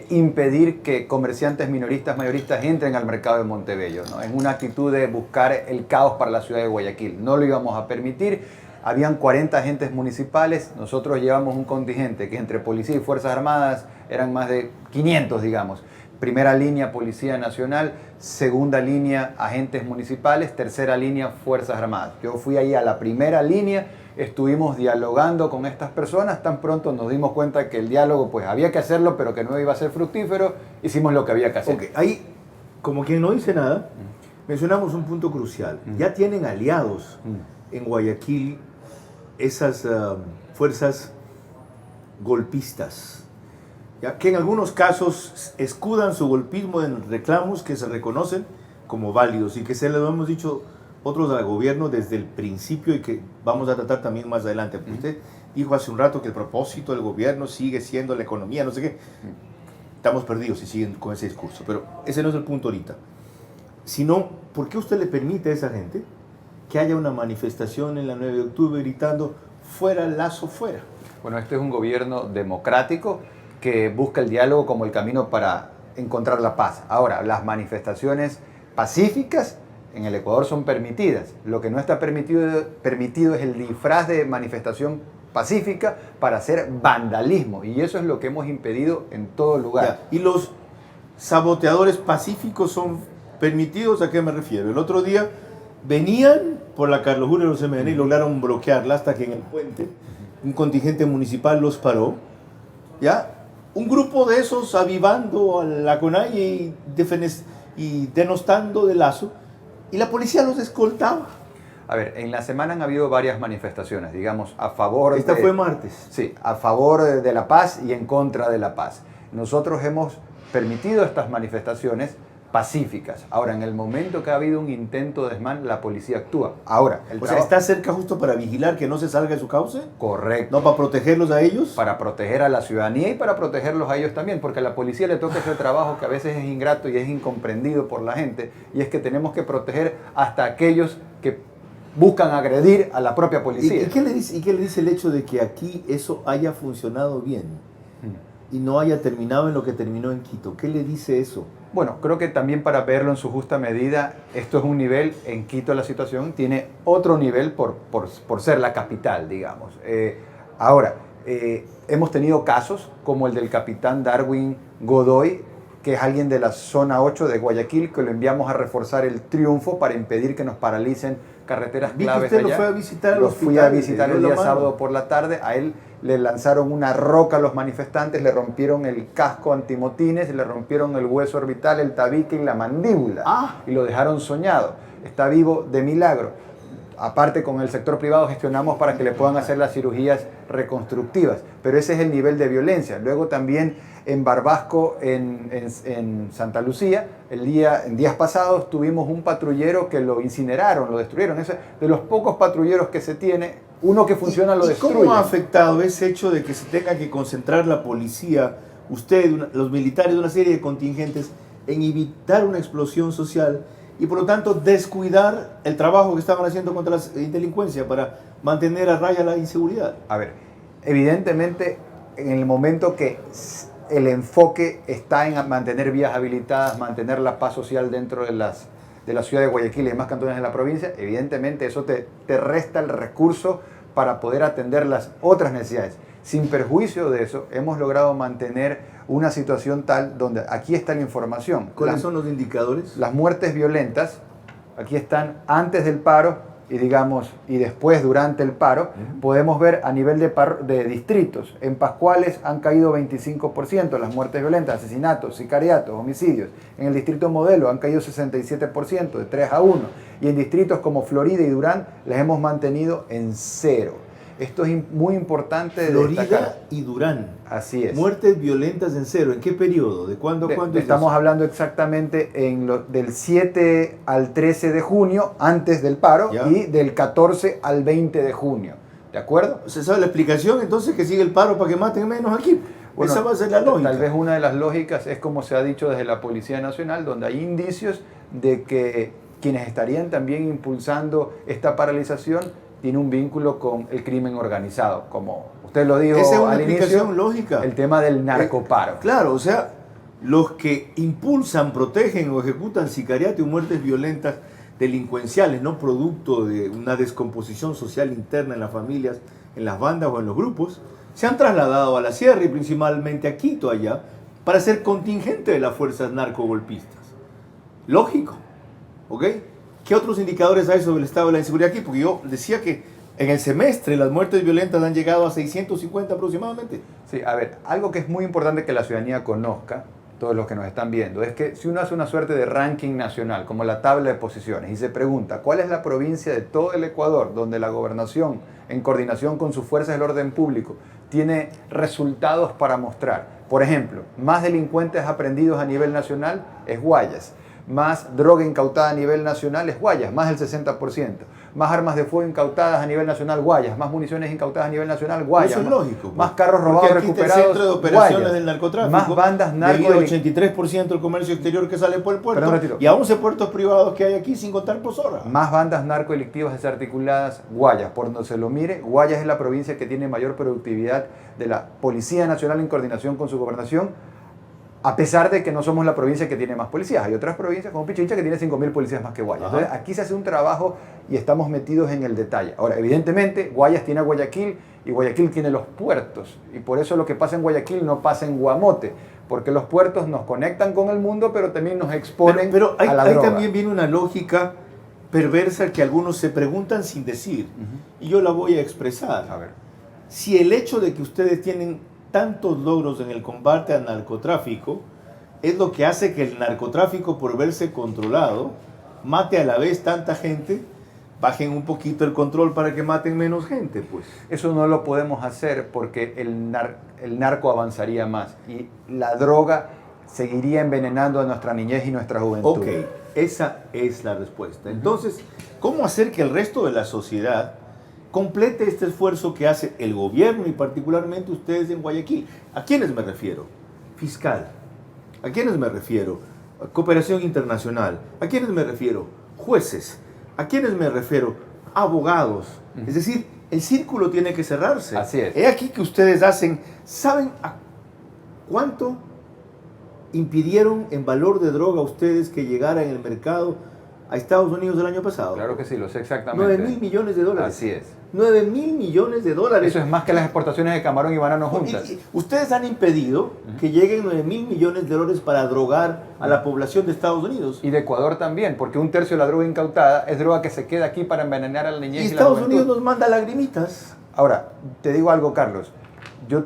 impedir que comerciantes minoristas, mayoristas entren al mercado de Montebello, ¿no? En una actitud de buscar el caos para la ciudad de Guayaquil. No lo íbamos a permitir. Habían 40 agentes municipales. Nosotros llevamos un contingente que entre policía y Fuerzas Armadas eran más de 500, digamos. Primera línea, Policía Nacional. Segunda línea, agentes municipales. Tercera línea, Fuerzas Armadas. Yo fui ahí a la primera línea. Estuvimos dialogando con estas personas, tan pronto nos dimos cuenta que el diálogo pues había que hacerlo, pero que no iba a ser fructífero, hicimos lo que había que hacer. Okay. Ahí, como quien no dice nada, mencionamos un punto crucial. Ya tienen aliados en Guayaquil esas fuerzas golpistas, ¿ya? Que en algunos casos escudan su golpismo en reclamos que se reconocen como válidos y que se lo hemos dicho otros al gobierno desde el principio y que vamos a tratar también más adelante. Usted dijo hace un rato que el propósito del gobierno sigue siendo la economía, no sé qué. Estamos perdidos si siguen con ese discurso, pero ese no es el punto ahorita. Sino, ¿por qué usted le permite a esa gente que haya una manifestación en la 9 de octubre gritando fuera Lazo, fuera? Bueno, este es un gobierno democrático que busca el diálogo como el camino para encontrar la paz. Ahora, las manifestaciones pacíficas en el Ecuador son permitidas. Lo que no está permitido es el disfraz de manifestación pacífica para hacer vandalismo. Y eso es lo que hemos impedido en todo lugar. Ya. ¿Y los saboteadores pacíficos son permitidos? ¿A qué me refiero? El otro día venían por la Carlos Julio de los MN y lograron bloquearla hasta que en el puente un contingente municipal los paró. ¿Ya? Un grupo de esos avivando a la CONAIE y denostando de Lazo. Y la policía los escoltaba. A ver, en la semana han habido varias manifestaciones, digamos, a favor Esta fue martes. Sí, a favor de la paz y en contra de la paz. Nosotros hemos permitido estas manifestaciones pacíficas. Ahora, en el momento que ha habido un intento de desmán, la policía actúa. Ahora, o sea, ¿está cerca justo para vigilar que no se salga de su cauce? Correcto. ¿No para protegerlos a ellos? Para proteger a la ciudadanía y para protegerlos a ellos también, porque a la policía le toca ese trabajo que a veces es ingrato y es incomprendido por la gente, y es que tenemos que proteger hasta aquellos que buscan agredir a la propia policía. ¿Y qué le dice el hecho de que aquí eso haya funcionado bien y no haya terminado en lo que terminó en Quito? ¿Qué le dice eso? Bueno, creo que también para verlo en su justa medida, esto es un nivel, en Quito la situación tiene otro nivel por ser la capital, digamos. Ahora, hemos tenido casos como el del capitán Darwin Godoy, que es alguien de la zona 8 de Guayaquil, que lo enviamos a reforzar el Triunfo para impedir que nos paralicen carreteras claves allá. Lo fue a visitar lo fui a visitar el día sábado por la tarde. A él le lanzaron una roca a los manifestantes, le rompieron el casco antimotines, le rompieron el hueso orbital, el tabique y la mandíbula. Y lo dejaron soñado. Está vivo de milagro. Aparte, con el sector privado gestionamos para que le puedan hacer las cirugías reconstructivas. Pero ese es el nivel de violencia. Luego también en Barbasco, en Santa Lucía, en días pasados tuvimos un patrullero que lo incineraron, lo destruyeron. Ese, de los pocos patrulleros que se tiene, uno que funciona lo destruye. ¿Cómo ha afectado ese hecho de que se tenga que concentrar la policía, usted, los militares, una serie de contingentes, en evitar una explosión social y por lo tanto descuidar el trabajo que estaban haciendo contra la delincuencia para mantener a raya la inseguridad? A ver, evidentemente en el momento que el enfoque está en mantener vías habilitadas, mantener la paz social dentro de la ciudad de Guayaquil y demás cantones de la provincia, evidentemente eso te resta el recurso para poder atender las otras necesidades. Sin perjuicio de eso, hemos logrado mantener una situación tal donde aquí está la información. ¿Cuáles son los indicadores? Las muertes violentas, aquí están antes del paro y después durante el paro. Podemos ver a nivel de distritos. En Pascuales han caído 25% las muertes violentas, asesinatos, sicariatos, homicidios. En el distrito Modelo han caído 67%, de 3 a 1. Y en distritos como Florida y Durán les hemos mantenido en 0. Esto es muy importante de Florida destacar. y Durán. Así es. Muertes violentas en cero. ¿En qué periodo? ¿De cuándo a cuándo? Estamos hablando exactamente del 7 al 13 de junio, antes del paro, ¿Ya? y del 14 al 20 de junio. ¿De acuerdo? ¿Se sabe la explicación entonces que sigue el paro para que maten menos aquí? Bueno, esa va a ser la lógica. Tal vez una de las lógicas es como se ha dicho desde la Policía Nacional, donde hay indicios de que quienes estarían también impulsando esta paralización tienen un vínculo con el crimen organizado, como usted lo dijo Esa es una al explicación inicio, lógica. el tema del narcoparo. Claro, o sea, los que impulsan, protegen o ejecutan sicariato y muertes violentas delincuenciales, no producto de una descomposición social interna en las familias, en las bandas o en los grupos, se han trasladado a la sierra y principalmente a Quito allá para ser contingente de las fuerzas narcogolpistas. Lógico, ¿ok? ¿Qué otros indicadores hay sobre el estado de la inseguridad aquí? Porque yo decía que en el semestre las muertes violentas han llegado a 650 aproximadamente. Sí, a ver, algo que es muy importante que la ciudadanía conozca, todos los que nos están viendo, es que si uno hace una suerte de ranking nacional, como la tabla de posiciones, y se pregunta cuál es la provincia de todo el Ecuador donde la gobernación, en coordinación con sus fuerzas del orden público, tiene resultados para mostrar. Por ejemplo, más delincuentes aprendidos a nivel nacional es Guayas. Más droga incautada a nivel nacional es Guayas, más del 60%. Más armas de fuego incautadas a nivel nacional, Guayas. Más municiones incautadas a nivel nacional, Guayas. Eso es lógico. Más carros robados porque aquí recuperados, está el centro de operaciones Guayas. del narcotráfico. Más bandas debido al 83% del comercio exterior que sale por el puerto. Y a 11 puertos privados que hay aquí, sin contar Pozora. Más bandas narcodelictivas desarticuladas, Guayas. Por donde se lo mire, Guayas es la provincia que tiene mayor productividad de la Policía Nacional en coordinación con su gobernación, a pesar de que no somos la provincia que tiene más policías. Hay otras provincias como Pichincha que tiene 5.000 policías más que Guayas. Entonces, aquí se hace un trabajo y estamos metidos en el detalle. Ahora, evidentemente, Guayas tiene a Guayaquil y Guayaquil tiene los puertos. Y por eso lo que pasa en Guayaquil no pasa en Guamote. Porque los puertos nos conectan con el mundo, pero también nos exponen pero a la ahí droga. también viene una lógica perversa que algunos se preguntan sin decir. Y yo la voy a expresar. A ver. Si el hecho de que ustedes tienen tantos logros en el combate al narcotráfico es lo que hace que el narcotráfico, por verse controlado, mate a la vez tanta gente, bajen un poquito el control para que maten menos gente, pues. Eso no lo podemos hacer porque el narco avanzaría más y la droga seguiría envenenando a nuestra niñez y nuestra juventud. Ok, esa es la respuesta. Entonces, ¿cómo hacer que el resto de la sociedad complete este esfuerzo que hace el gobierno y particularmente ustedes en Guayaquil? ¿A quiénes me refiero? Fiscal. ¿A quiénes me refiero? Cooperación internacional. ¿A quiénes me refiero? Jueces. ¿A quiénes me refiero? Abogados. Es decir, el círculo tiene que cerrarse. Así es. He aquí que ustedes hacen, ¿saben a cuánto impidieron en valor de droga ustedes que llegara en el mercado a Estados Unidos el año pasado? Claro que sí, lo sé exactamente. 9.000 millones de dólares. Así es. 9.000 millones de dólares. Eso es más que las exportaciones de camarón y banano juntas. Y ustedes han impedido que lleguen 9.000 millones de dólares para drogar a la población de Estados Unidos. Y de Ecuador también, porque un tercio de la droga incautada es droga que se queda aquí para envenenar a la niñez Y y la Estados juventud. Unidos nos manda lagrimitas. Ahora, te digo algo, Carlos. Yo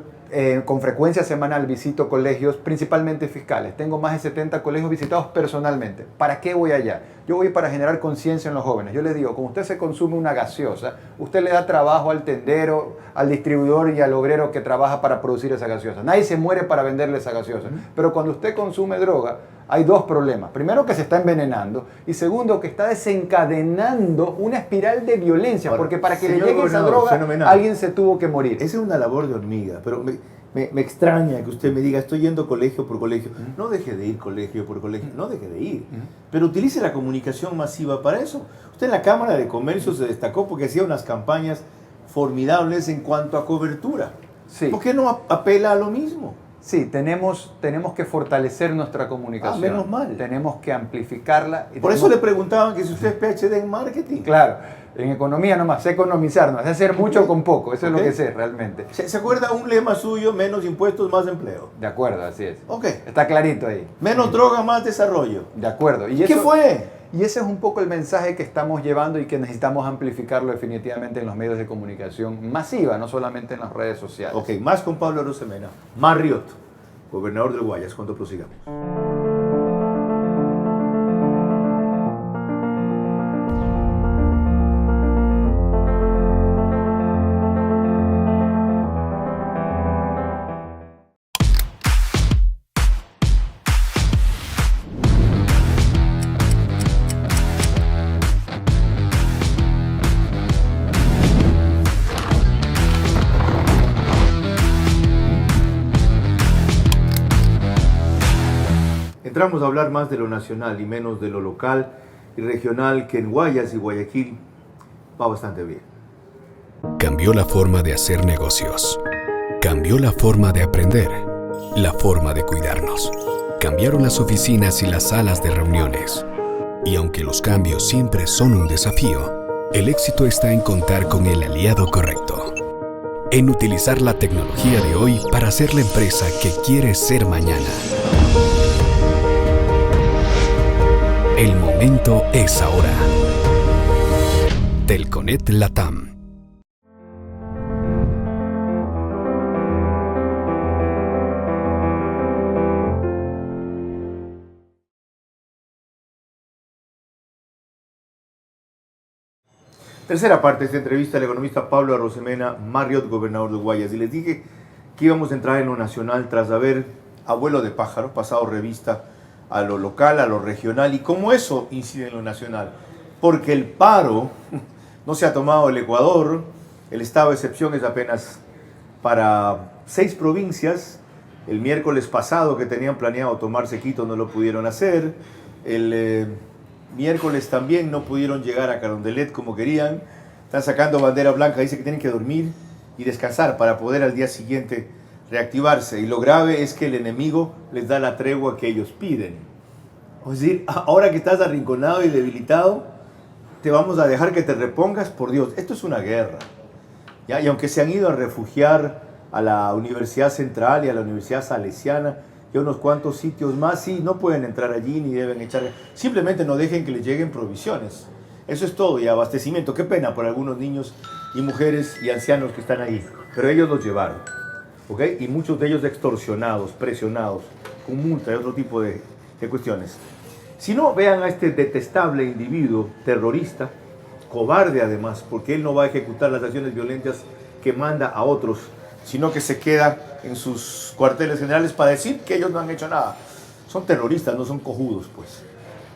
con frecuencia semanal visito colegios, principalmente fiscales. Tengo más de 70 colegios visitados personalmente. ¿Para qué voy allá? Yo voy para generar conciencia en los jóvenes. Yo les digo, como usted se consume una gaseosa, usted le da trabajo al tendero, al distribuidor y al obrero que trabaja para producir esa gaseosa. Nadie se muere para venderle esa gaseosa. Pero cuando usted consume droga, hay dos problemas. Primero, que se está envenenando. Y segundo, que está desencadenando una espiral de violencia. Ahora, porque para que le señor llegue esa gobernador, droga, fenomenal. alguien se tuvo que morir. Esa es una labor de hormiga, pero me extraña que usted me diga, estoy yendo colegio por colegio. No deje de ir colegio por colegio, no deje de ir. Pero utilice la comunicación masiva para eso. Usted en la Cámara de Comercio se destacó porque hacía unas campañas formidables en cuanto a cobertura. Sí. ¿Por qué no apela a lo mismo? Sí, tenemos que fortalecer nuestra comunicación. menos mal. Tenemos que amplificarla. Y Por eso tenemos- le preguntaban que si usted es PhD en marketing. Claro, en economía nomás, sé economizar, no sé hacer mucho con poco, eso es lo Ok. que sé realmente. ¿Se acuerda un lema suyo? Menos impuestos, más empleo. De acuerdo, así es. Ok. Está clarito ahí. Menos droga, más desarrollo. De acuerdo. Y ¿Qué eso- fue? Y ese es un poco el mensaje que estamos llevando y que necesitamos amplificarlo definitivamente en los medios de comunicación masiva, no solamente en las redes sociales. Ok, más con Pablo Arosemena. Marriott, gobernador del Guayas, cuando prosigamos. entramos a hablar más de lo nacional y menos de lo local y regional, que en Guayas y Guayaquil va bastante bien. Cambió la forma de hacer negocios. Cambió la forma de aprender. La forma de cuidarnos. Cambiaron las oficinas y las salas de reuniones. Y aunque los cambios siempre son un desafío, el éxito está en contar con el aliado correcto. En utilizar la tecnología de hoy para ser la empresa que quiere ser mañana. El momento es ahora. Telconet Latam. Tercera parte de esta entrevista al economista Pablo Arosemena Marriott, gobernador de Guayas. Y les dije que íbamos a entrar en lo nacional tras haber, abuelo de pájaro, pasado revista a lo local, a lo regional y cómo eso incide en lo nacional. Porque el paro no se ha tomado el Ecuador, el estado de excepción es apenas para 6 provincias. El miércoles pasado que tenían planeado tomarse Quito no lo pudieron hacer. El miércoles también no pudieron llegar a Carondelet como querían. Están sacando bandera blanca, dice que tienen que dormir y descansar para poder al día siguiente reactivarse. Y lo grave es que el enemigo les da la tregua que ellos piden. Es decir, ahora que estás arrinconado y debilitado, te vamos a dejar que te repongas, por Dios. Esto es una guerra. ¿Ya? Y aunque se han ido a refugiar a la Universidad Central y a la Universidad Salesiana y a unos cuantos sitios más, sí, no pueden entrar allí ni deben echar. Simplemente no dejen que les lleguen provisiones. Eso es todo, y abastecimiento. Qué pena por algunos niños y mujeres y ancianos que están ahí, pero ellos los llevaron. ¿Ok? Y muchos de ellos extorsionados, presionados, con multa y otro tipo de cuestiones. Si no, vean a este detestable individuo, terrorista, cobarde además, porque él no va a ejecutar las acciones violentas que manda a otros, sino que se queda en sus cuarteles generales para decir que ellos no han hecho nada. Son terroristas, no son cojudos, pues.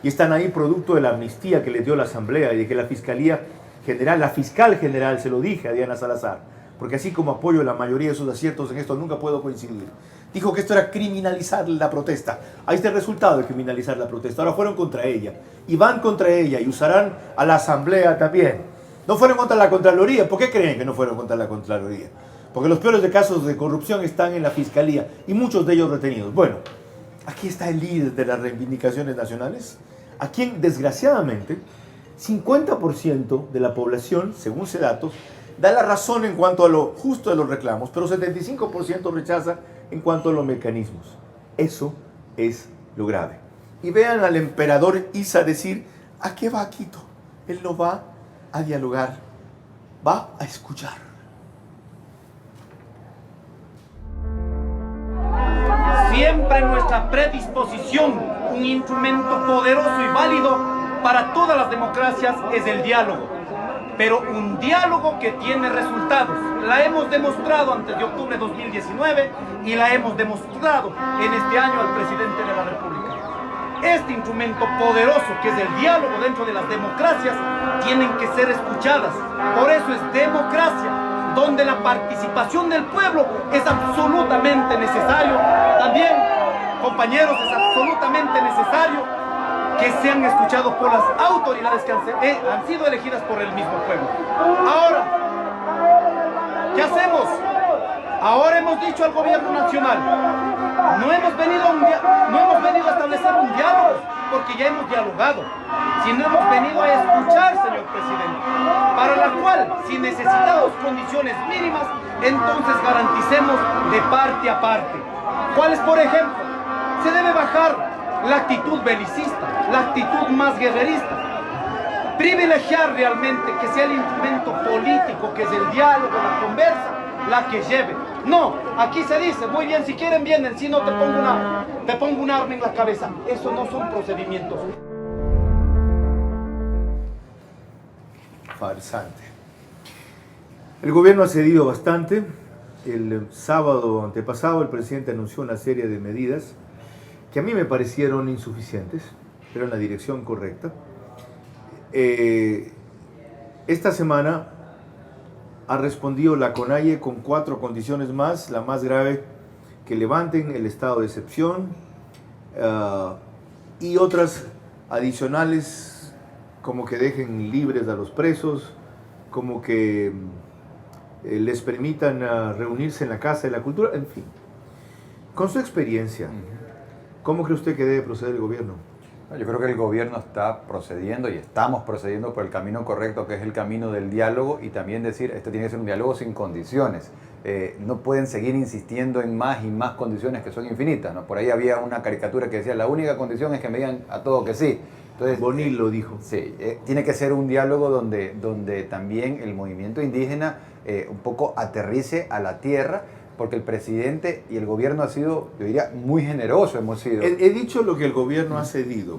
Y están ahí producto de la amnistía que les dio la Asamblea y de que la Fiscalía General, la Fiscal General, se lo dije a Diana Salazar, porque así como apoyo la mayoría de sus aciertos en esto, nunca puedo coincidir. Dijo que esto era criminalizar la protesta. Ahí está el resultado de criminalizar la protesta. Ahora fueron contra ella, y van contra ella, y usarán a la Asamblea también. No fueron contra la Contraloría. ¿Por qué creen que no fueron contra la Contraloría? Porque los peores de casos de corrupción están en la Fiscalía, y muchos de ellos retenidos. Bueno, aquí está el líder de las reivindicaciones nacionales, a quien desgraciadamente 50% de la población, según ese dato, da la razón en cuanto a lo justo de los reclamos, pero 75% rechaza en cuanto a los mecanismos. Eso es lo grave. Y vean al emperador Isa decir, ¿a qué va a Quito? Él no va a dialogar, va a escuchar. Siempre nuestra predisposición, un instrumento poderoso y válido para todas las democracias, es el diálogo. Pero un diálogo que tiene resultados. La hemos demostrado antes de octubre de 2019 y la hemos demostrado en este año al presidente de la República. Este instrumento poderoso que es el diálogo dentro de las democracias tienen que ser escuchadas. Por eso es democracia, donde la participación del pueblo es absolutamente necesario. También, compañeros, es absolutamente necesario que sean escuchados por las autoridades que han sido elegidas por el mismo pueblo. Ahora, ¿qué hacemos? Ahora hemos dicho al gobierno nacional, no hemos venido a establecer un diálogo, porque ya hemos dialogado, sino hemos venido a escuchar, señor presidente, para la cual, si necesitamos condiciones mínimas, entonces garanticemos de parte a parte. ¿Cuáles, por ejemplo? Se debe bajar la actitud belicista, la actitud más guerrerista. Privilegiar realmente que sea el instrumento político, que es el diálogo, la conversa, la que lleve. No, aquí se dice, muy bien, si quieren vienen, si no te pongo un arma en la cabeza. Eso no son procedimientos. Farsante. El gobierno ha cedido bastante. El sábado antepasado el presidente anunció una serie de medidas que a mí me parecieron insuficientes, pero en la dirección correcta. Esta semana ha respondido la CONAIE con 4 condiciones más, la más grave, que levanten el estado de excepción, y otras adicionales, como que dejen libres a los presos, como que les permitan reunirse en la Casa de la Cultura, en fin. Con su experiencia, ¿cómo cree usted que debe proceder el gobierno? Yo creo que el gobierno está procediendo y estamos procediendo por el camino correcto, que es el camino del diálogo, y también decir, este tiene que ser un diálogo sin condiciones. No pueden seguir insistiendo en más y más condiciones que son infinitas, ¿no? Por ahí había una caricatura que decía, la única condición es que me digan a todo que sí. Entonces, Bonil lo dijo. Sí, tiene que ser un diálogo donde también el movimiento indígena un poco aterrice a la tierra, porque el presidente y el gobierno ha sido, yo diría, muy generoso hemos sido. He dicho lo que el gobierno ha cedido.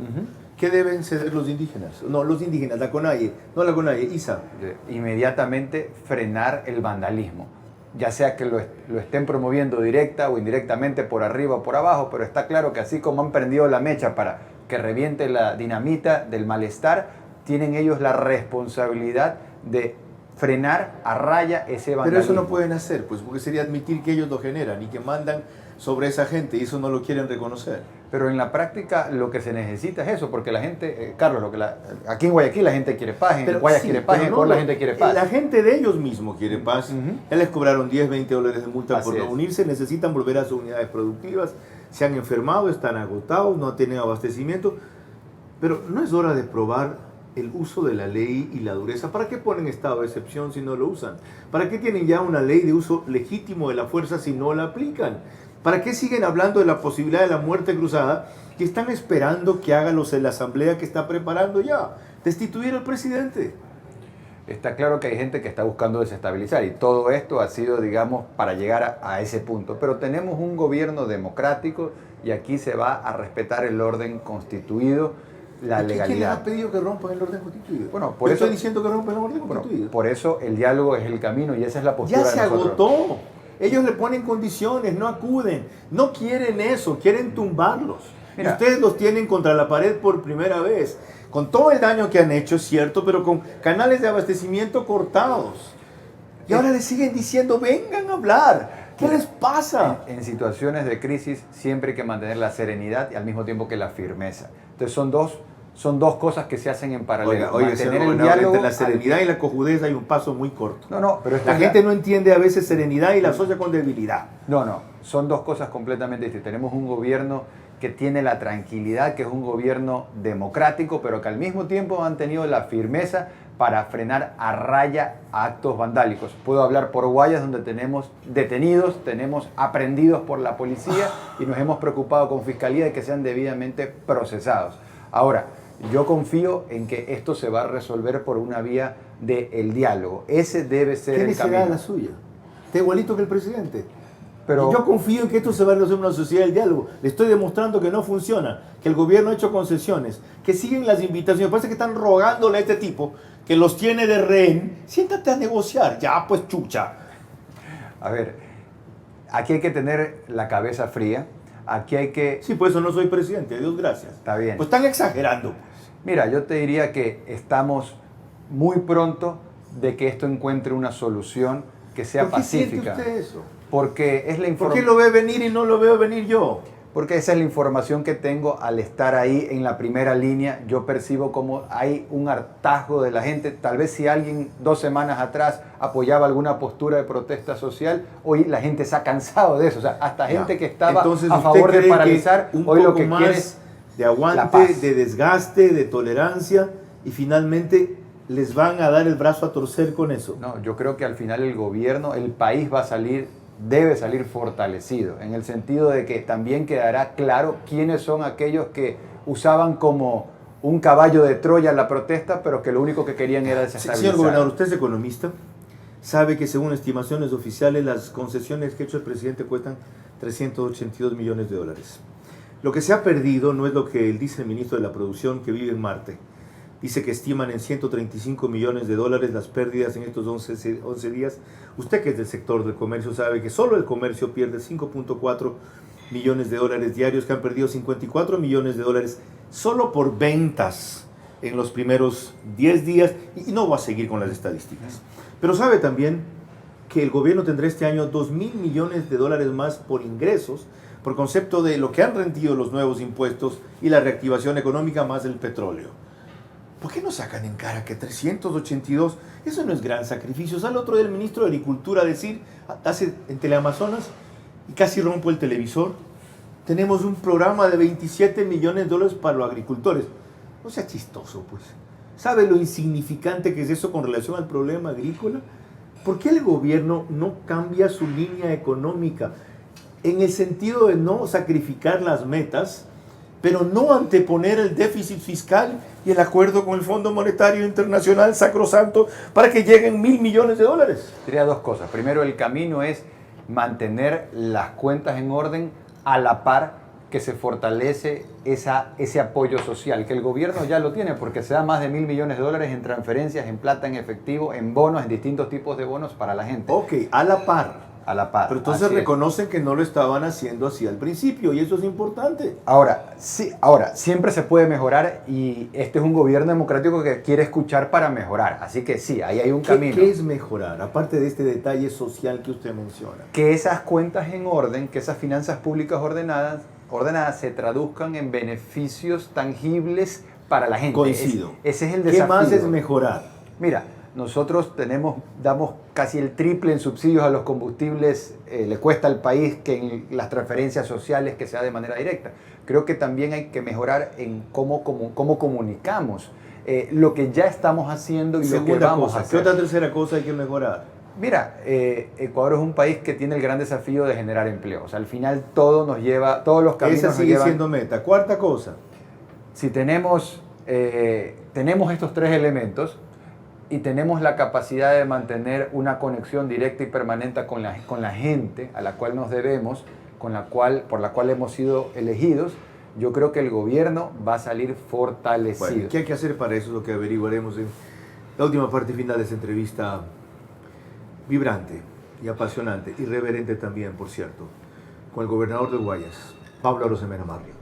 ¿Qué deben ceder los indígenas? No, los indígenas, la CONAIE, no la CONAIE, ISA. Inmediatamente frenar el vandalismo, ya sea que lo estén promoviendo directa o indirectamente por arriba o por abajo, pero está claro que así como han prendido la mecha para que reviente la dinamita del malestar, tienen ellos la responsabilidad de frenar a raya ese vandalismo. Pero eso no pueden hacer, pues, porque sería admitir que ellos lo generan y que mandan sobre esa gente, y eso no lo quieren reconocer. Pero en la práctica lo que se necesita es eso, porque la gente, Carlos, aquí en Guayaquil la gente quiere paz, en Guayas quiere paz, en Ecuador la gente quiere paz. La gente de ellos mismos quiere paz. Ya les cobraron 10, 20 dólares de multa por no unirse, necesitan volver a sus unidades productivas, se han enfermado, están agotados, no tienen abastecimiento. Pero no es hora de probar el uso de la ley y la dureza. ¿Para qué ponen estado de excepción si no lo usan? ¿Para qué tienen ya una ley de uso legítimo de la fuerza si no la aplican? ¿Para qué siguen hablando de la posibilidad de la muerte cruzada que están esperando que haga la asamblea que está preparando ya? Destituir al presidente. Está claro que hay gente que está buscando desestabilizar, y todo esto ha sido, digamos, para llegar a ese punto. Pero tenemos un gobierno democrático y aquí se va a respetar el orden constituido, la legalidad. ¿Quién les ha pedido que rompan el orden constituido? Bueno, por eso estoy diciendo que rompan el orden constituido. Por eso el diálogo es el camino, y esa es la postura ya de nosotros. Ya se agotó. Ellos le ponen condiciones, no acuden. No quieren eso, quieren tumbarlos. Mira, y ustedes los tienen contra la pared por primera vez. Con todo el daño que han hecho, es cierto, pero con canales de abastecimiento cortados. Y ahora les siguen diciendo, vengan a hablar. ¿Qué les pasa? En situaciones de crisis siempre hay que mantener la serenidad y al mismo tiempo que la firmeza. Entonces son dos cosas que se hacen en paralelo. Oiga, el diálogo, entre la serenidad y la cojudez hay un paso muy corto. Pero la gente no entiende a veces serenidad y la asocia con debilidad. No, son dos cosas completamente distintas. Tenemos un gobierno que tiene la tranquilidad, que es un gobierno democrático, pero que al mismo tiempo han tenido la firmeza para frenar a raya actos vandálicos. Puedo hablar por Guayas, donde tenemos detenidos, tenemos aprehendidos por la policía y nos hemos preocupado con Fiscalía de que sean debidamente procesados. Ahora, yo confío en que esto se va a resolver por una vía del diálogo. Ese debe ser el camino. ¿Qué será la suya? Está igualito que el presidente. Pero yo confío en que esto se va a resolver en una sociedad del diálogo. Le estoy demostrando que no funciona, que el gobierno ha hecho concesiones, que siguen las invitaciones. Parece que están rogándole a este tipo, que los tiene de rehén, siéntate a negociar. Ya, pues, chucha. A ver, aquí hay que tener la cabeza fría. Aquí hay que... Sí, por eso no soy presidente, Dios gracias. Está bien. Pues están exagerando. Pues. Mira, yo te diría que estamos muy pronto de que esto encuentre una solución que sea pacífica. ¿Por qué siente usted eso? Porque es la información... ¿Por qué lo ve venir y no lo veo venir yo? Porque esa es la información que tengo al estar ahí en la primera línea. Yo percibo como hay un hartazgo de la gente. Tal vez si alguien 2 semanas atrás apoyaba alguna postura de protesta social, hoy la gente se ha cansado de eso. O sea, hasta gente que estaba a favor de paralizar, hoy lo que quiere es de aguante, de desgaste, de tolerancia, y finalmente les van a dar el brazo a torcer con eso. No, yo creo que al final el gobierno, el país va a salir... debe salir fortalecido, en el sentido de que también quedará claro quiénes son aquellos que usaban como un caballo de Troya la protesta, pero que lo único que querían era desestabilizar. Señor gobernador, usted es economista, sabe que según estimaciones oficiales las concesiones que ha hecho el presidente cuestan 382 millones de dólares. Lo que se ha perdido no es lo que dice el ministro de la Producción, que vive en Marte. Dice que estiman en 135 millones de dólares las pérdidas en estos 11 días. Usted, que es del sector del comercio, sabe que solo el comercio pierde 5.4 millones de dólares diarios, que han perdido 54 millones de dólares solo por ventas en los primeros 10 días. Y no voy a seguir con las estadísticas. Pero sabe también que el gobierno tendrá este año 2.000 millones de dólares más por ingresos, por concepto de lo que han rendido los nuevos impuestos y la reactivación económica más el petróleo. ¿Por qué no sacan en cara que 382, eso no es gran sacrificio? Sale otro día el ministro de Agricultura a decir, hace en Teleamazonas, y casi rompo el televisor, tenemos un programa de 27 millones de dólares para los agricultores. No sea chistoso, pues. ¿Sabe lo insignificante que es eso con relación al problema agrícola? ¿Por qué el gobierno no cambia su línea económica en el sentido de no sacrificar las metas, pero no anteponer el déficit fiscal y el acuerdo con el Fondo Monetario Internacional sacrosanto para que lleguen 1.000 millones de dólares? Diría dos cosas. Primero, el camino es mantener las cuentas en orden a la par que se fortalece ese apoyo social, que el gobierno ya lo tiene, porque se da más de 1.000 millones de dólares en transferencias, en plata, en efectivo, en bonos, en distintos tipos de bonos para la gente. Ok, a la par. A la par. Pero entonces reconocen que no lo estaban haciendo así al principio, y eso es importante. Ahora, siempre se puede mejorar, y este es un gobierno democrático que quiere escuchar para mejorar. Así que sí, ahí hay un camino. ¿Qué es mejorar? Aparte de este detalle social que usted menciona. Que esas cuentas en orden, que esas finanzas públicas ordenadas se traduzcan en beneficios tangibles para la gente. Coincido. Ese es el desafío. ¿Qué más es mejorar? Mira, nosotros damos casi el triple en subsidios a los combustibles, le cuesta al país que en las transferencias sociales que sea de manera directa. Creo que también hay que mejorar en cómo comunicamos lo que ya estamos haciendo y lo que vamos a hacer. ¿Qué otra tercera cosa hay que mejorar? Mira, Ecuador es un país que tiene el gran desafío de generar empleo. O sea, al final todo nos lleva, todos los caminos Esa nos sigue llevan. siendo meta. Cuarta cosa. Si tenemos estos tres elementos y tenemos la capacidad de mantener una conexión directa y permanente con la gente a la cual nos debemos, por la cual hemos sido elegidos, yo creo que el gobierno va a salir fortalecido. Bueno, ¿qué hay que hacer para eso? Es lo que averiguaremos en la última parte final de esta entrevista vibrante y apasionante, irreverente también, por cierto, con el gobernador de Guayas, Pablo Arosemena Marriott.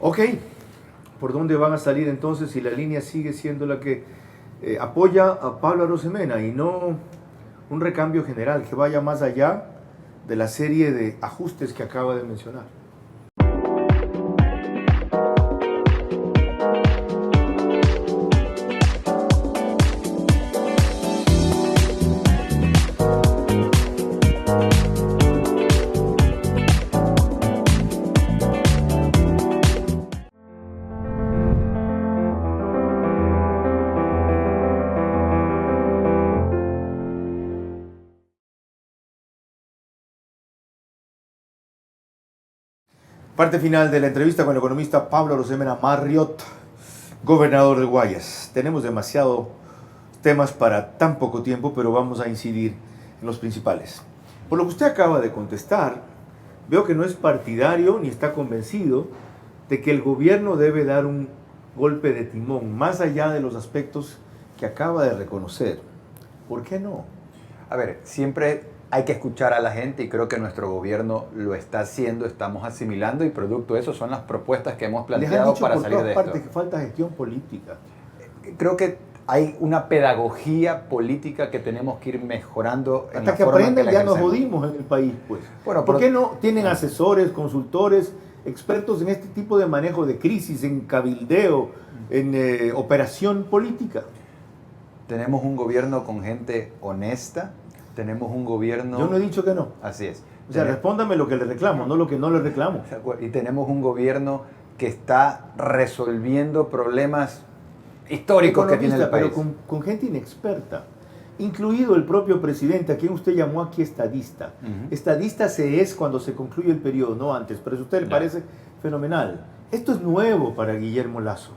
Ok, ¿por dónde van a salir entonces si la línea sigue siendo la que apoya a Pablo Arosemena y no un recambio general que vaya más allá de la serie de ajustes que acaba de mencionar? Parte final de la entrevista con el economista Pablo Arosemena Marriott, gobernador de Guayas. Tenemos demasiados temas para tan poco tiempo, pero vamos a incidir en los principales. Por lo que usted acaba de contestar, veo que no es partidario ni está convencido de que el gobierno debe dar un golpe de timón, más allá de los aspectos que acaba de reconocer. ¿Por qué no? A ver, siempre hay que escuchar a la gente y creo que nuestro gobierno lo está haciendo, estamos asimilando y producto de eso son las propuestas que hemos planteado para salir de esto. Que falta gestión política. Creo que hay una pedagogía política que tenemos que ir mejorando. Hasta que aprendan ya nos jodimos en el país, pues. Bueno, ¿por qué no tienen asesores, consultores, expertos en este tipo de manejo de crisis, en cabildeo, en operación política? tenemos un gobierno con gente honesta, tenemos un gobierno... Yo no he dicho que no. Así es. O sea, respóndame lo que le reclamo, no lo que no le reclamo. Y tenemos un gobierno que está resolviendo problemas históricos que tiene el país. Pero con gente inexperta, incluido el propio presidente, a quien usted llamó aquí estadista. Estadista se es cuando se concluye el periodo, no antes, pero eso a usted le parece fenomenal. Esto es nuevo para Guillermo Lasso.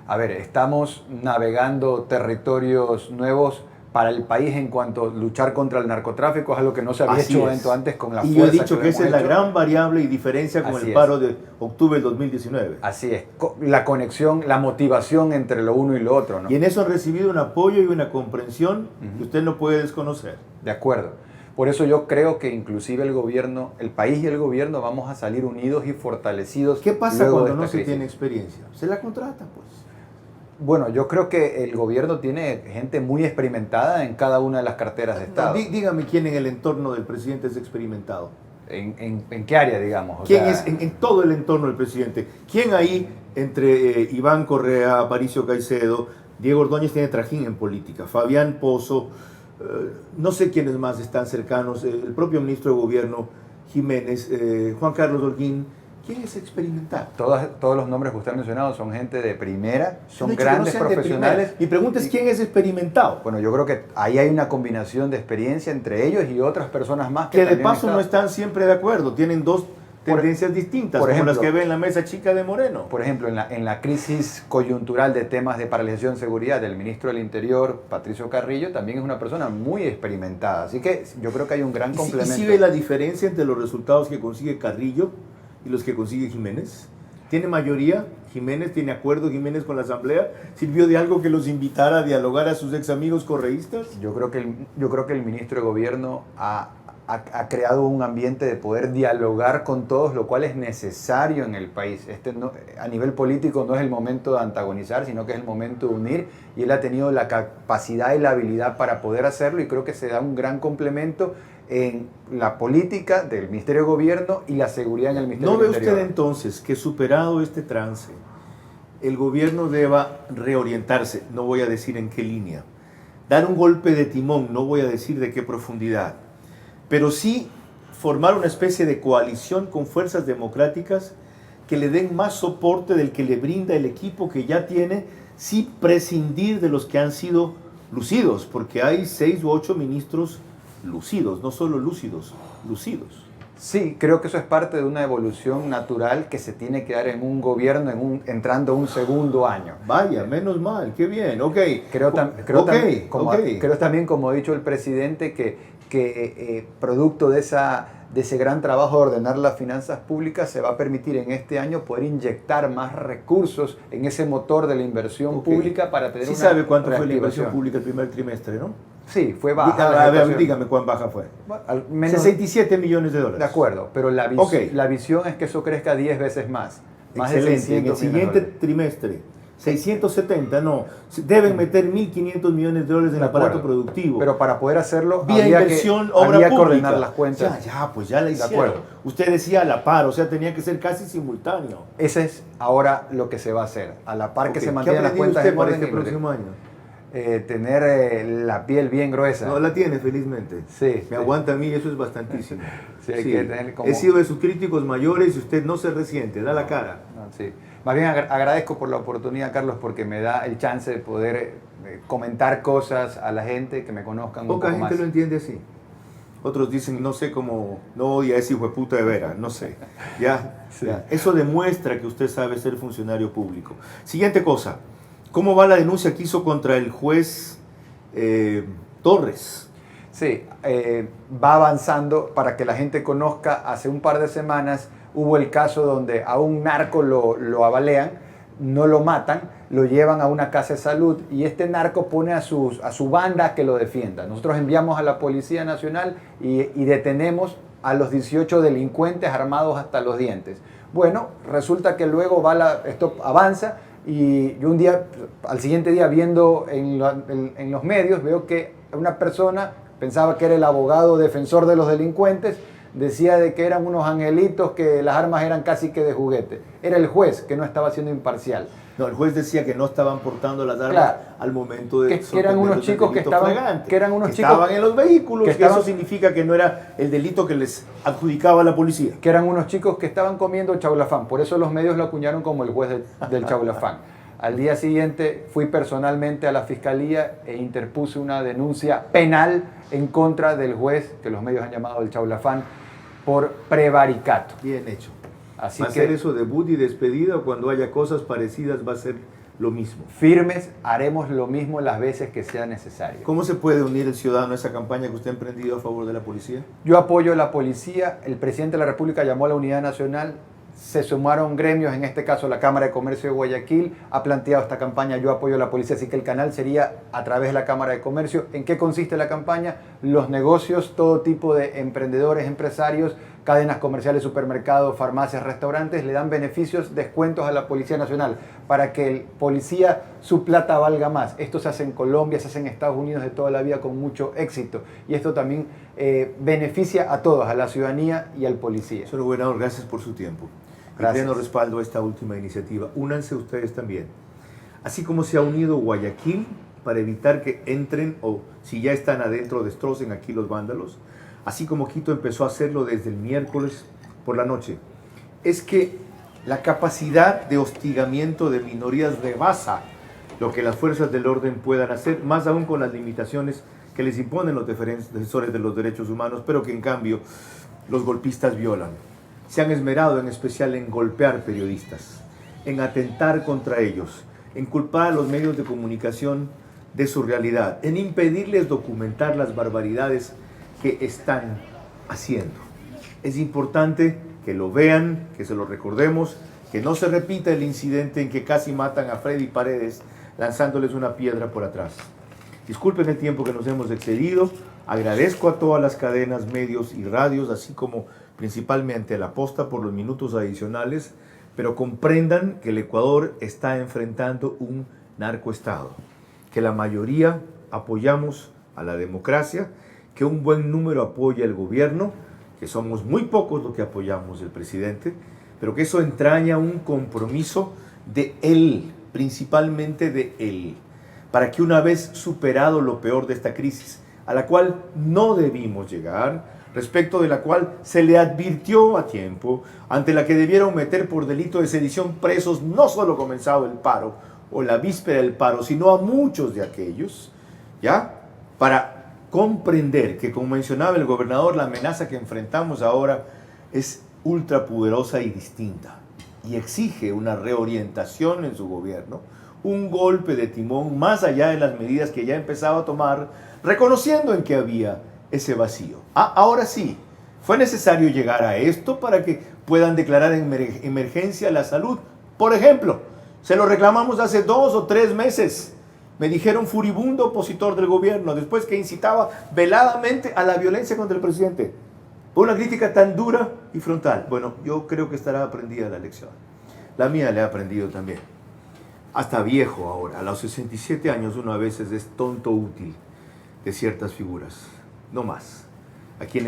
A ver, estamos navegando territorios nuevos para el país en cuanto a luchar contra el narcotráfico, es algo que no se había hecho antes con la fuerza. Y yo he dicho que esa es la gran variable y diferencia con el paro de octubre del 2019. Así es, la conexión, la motivación entre lo uno y lo otro, ¿no? Y en eso han recibido un apoyo y una comprensión que usted no puede desconocer. De acuerdo. Por eso yo creo que inclusive el gobierno, el país y el gobierno vamos a salir unidos y fortalecidos. ¿Qué pasa cuando no se tiene experiencia? Se la contrata, pues. Bueno, yo creo que el gobierno tiene gente muy experimentada en cada una de las carteras de Estado. Dígame quién en el entorno del presidente es experimentado. ¿En qué área, digamos? ¿Quién es en todo el entorno del presidente? ¿Quién ahí, entre Iván Correa, Aparicio Caicedo, Diego Ordóñez tiene trajín en política, Fabián Pozo, no sé quiénes más están cercanos, el propio ministro de Gobierno, Jiménez, Juan Carlos Holguín? ¿Quién es experimentado? Todos los nombres que usted ha mencionado son gente de primera, son grandes profesionales. Mi pregunta es, ¿quién es experimentado? Bueno, yo creo que ahí hay una combinación de experiencia entre ellos y otras personas más que de paso no están siempre de acuerdo, tienen dos tendencias distintas, por ejemplo, como las que ve en la mesa chica de Moreno. Por ejemplo, en la crisis coyuntural de temas de paralización de seguridad del ministro del Interior, Patricio Carrillo, también es una persona muy experimentada. Así que yo creo que hay un gran complemento. ¿Y si ve la diferencia entre los resultados que consigue Carrillo y los que consigue Jiménez? ¿Tiene mayoría Jiménez? ¿Tiene acuerdo Jiménez con la Asamblea? ¿Sirvió de algo que los invitara a dialogar a sus ex amigos correístas? Yo creo que el ministro de Gobierno ha creado un ambiente de poder dialogar con todos, lo cual es necesario en el país. A nivel político no es el momento de antagonizar, sino que es el momento de unir, y él ha tenido la capacidad y la habilidad para poder hacerlo, y creo que se da un gran complemento en la política del Ministerio de Gobierno y la seguridad en el Ministerio del Interior. ¿No ve usted entonces que, superado este trance, el gobierno deba reorientarse? No voy a decir en qué línea. Dar un golpe de timón, no voy a decir de qué profundidad, pero sí formar una especie de coalición con fuerzas democráticas que le den más soporte del que le brinda el equipo que ya tiene, sí prescindir de los que han sido lucidos, porque hay 6 u 8 ministros lucidos, no solo lúcidos, lucidos. Sí, creo que eso es parte de una evolución natural que se tiene que dar en un gobierno entrando a un segundo año. Vaya, menos mal, qué bien, ok. Creo también, como ha dicho el presidente, que producto de ese gran trabajo de ordenar las finanzas públicas se va a permitir en este año poder inyectar más recursos en ese motor de la inversión pública para tener una sabe cuánto fue la inversión pública el primer trimestre, ¿no? Sí, fue baja. Dígame cuán baja fue. Menos, 67 millones de dólares. De acuerdo, pero la visión es que eso crezca 10 veces más. Excelente. En el siguiente trimestre, 670, no. Deben meter 1.500 millones de dólares en el aparato productivo. Pero para poder hacerlo, vía inversión, obra pública. Coordinar las cuentas. Pues ya la hicieron. De acuerdo. Usted decía a la par, o sea, tenía que ser casi simultáneo. Ese es ahora lo que se va a hacer. A la par que se mantienen las cuentas. ¿Qué para este próximo año? Tener la piel bien gruesa. No la tiene, felizmente. Sí. Me aguanta a mí, eso es bastantísimo. Sí, hay que tener como... He sido de sus críticos mayores y usted no se resiente, da la cara. No, sí. Más bien agradezco por la oportunidad, Carlos, porque me da el chance de poder comentar cosas a la gente, que me conozcan un poco más. Poca gente lo entiende así. Otros dicen, no sé cómo, no odia a ese hijo de puta de Vera, no sé. Ya. Eso demuestra que usted sabe ser funcionario público. Siguiente cosa. ¿Cómo va la denuncia que hizo contra el juez Torres? Sí, va avanzando. Para que la gente conozca, hace un par de semanas hubo el caso donde a un narco lo abalean, no lo matan, lo llevan a una casa de salud y este narco pone a su banda que lo defienda. Nosotros enviamos a la Policía Nacional y detenemos a los 18 delincuentes armados hasta los dientes. Bueno, resulta que luego esto avanza. Y yo al siguiente día, viendo en los medios, veo que una persona pensaba que era el abogado defensor de los delincuentes, decía de que eran unos angelitos, que las armas eran casi que de juguete. Era el juez que no estaba siendo imparcial. No, el juez decía que no estaban portando las armas, claro, al momento de que eran unos chicos que estaban, estaban en los vehículos, que eso significa que no era el delito que les adjudicaba a la policía. Que eran unos chicos que estaban comiendo chaulafán, por eso los medios lo acuñaron como el juez del chaulafán. Al día siguiente fui personalmente a la fiscalía e interpuse una denuncia penal en contra del juez, que los medios han llamado el chaulafán, por prevaricato. Bien hecho. Así ¿Va a ser eso debut y despedida, o cuando haya cosas parecidas va a ser lo mismo? Firmes, haremos lo mismo las veces que sea necesario. ¿Cómo se puede unir el ciudadano a esa campaña que usted ha emprendido a favor de la policía? Yo apoyo a la policía, el presidente de la República llamó a la Unidad Nacional, se sumaron gremios, en este caso la Cámara de Comercio de Guayaquil ha planteado esta campaña Yo apoyo a la policía, así que el canal sería a través de la Cámara de Comercio. ¿En qué consiste la campaña? Los negocios, todo tipo de emprendedores, empresarios, cadenas comerciales, supermercados, farmacias, restaurantes, le dan beneficios, descuentos a la Policía Nacional para que el policía, su plata valga más. Esto se hace en Colombia, se hace en Estados Unidos de toda la vida con mucho éxito. Y esto también beneficia a todos, a la ciudadanía y al policía. Señor gobernador, gracias por su tiempo. Gracias. Pleno respaldo a esta última iniciativa. Únanse ustedes también. Así como se ha unido Guayaquil para evitar que entren, o si ya están adentro, destrocen aquí los vándalos, así como Quito empezó a hacerlo desde el miércoles por la noche, es que la capacidad de hostigamiento de minorías rebasa lo que las fuerzas del orden puedan hacer, más aún con las limitaciones que les imponen los defensores de los derechos humanos, pero que en cambio los golpistas violan. Se han esmerado en especial en golpear periodistas, en atentar contra ellos, en culpar a los medios de comunicación de su realidad, en impedirles documentar las barbaridades que están haciendo. Es importante que lo vean, que se lo recordemos, que no se repita el incidente en que casi matan a Freddy Paredes lanzándoles una piedra por atrás. Disculpen el tiempo que nos hemos excedido, agradezco a todas las cadenas, medios y radios, así como principalmente a La Posta por los minutos adicionales, pero comprendan que el Ecuador está enfrentando un narcoestado, que la mayoría apoyamos a la democracia, que un buen número apoya el gobierno, que somos muy pocos los que apoyamos al presidente, pero que eso entraña un compromiso de él, principalmente de él, para que una vez superado lo peor de esta crisis, a la cual no debimos llegar, respecto de la cual se le advirtió a tiempo, ante la que debieron meter por delito de sedición presos no solo comenzado el paro o la víspera del paro, sino a muchos de aquellos, ¿ya? Para comprender que, como mencionaba el gobernador, la amenaza que enfrentamos ahora es ultrapoderosa y distinta, y exige una reorientación en su gobierno, un golpe de timón más allá de las medidas que ya empezaba a tomar, reconociendo en que había ese vacío. Ahora sí, fue necesario llegar a esto para que puedan declarar en emergencia la salud. Por ejemplo, se lo reclamamos hace 2 o 3 meses. Me dijeron furibundo opositor del gobierno, después que incitaba veladamente a la violencia contra el presidente. Por una crítica tan dura y frontal. Bueno, yo creo que estará aprendida la lección. La mía la he aprendido también. Hasta viejo ahora, a los 67 años uno a veces es tonto útil de ciertas figuras. No más. Aquí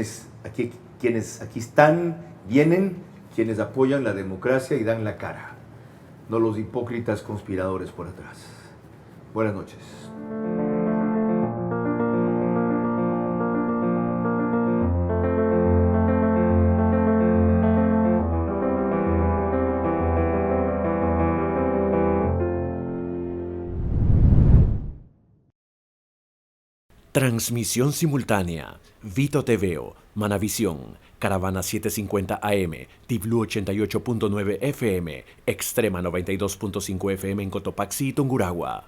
están, vienen quienes apoyan la democracia y dan la cara, no los hipócritas conspiradores por atrás. Buenas noches. Transmisión simultánea, Vito TVO, Manavisión, Caravana 750 AM, Tiblu 88.9 FM, Extrema 92.5 FM en Cotopaxi y Tungurahua.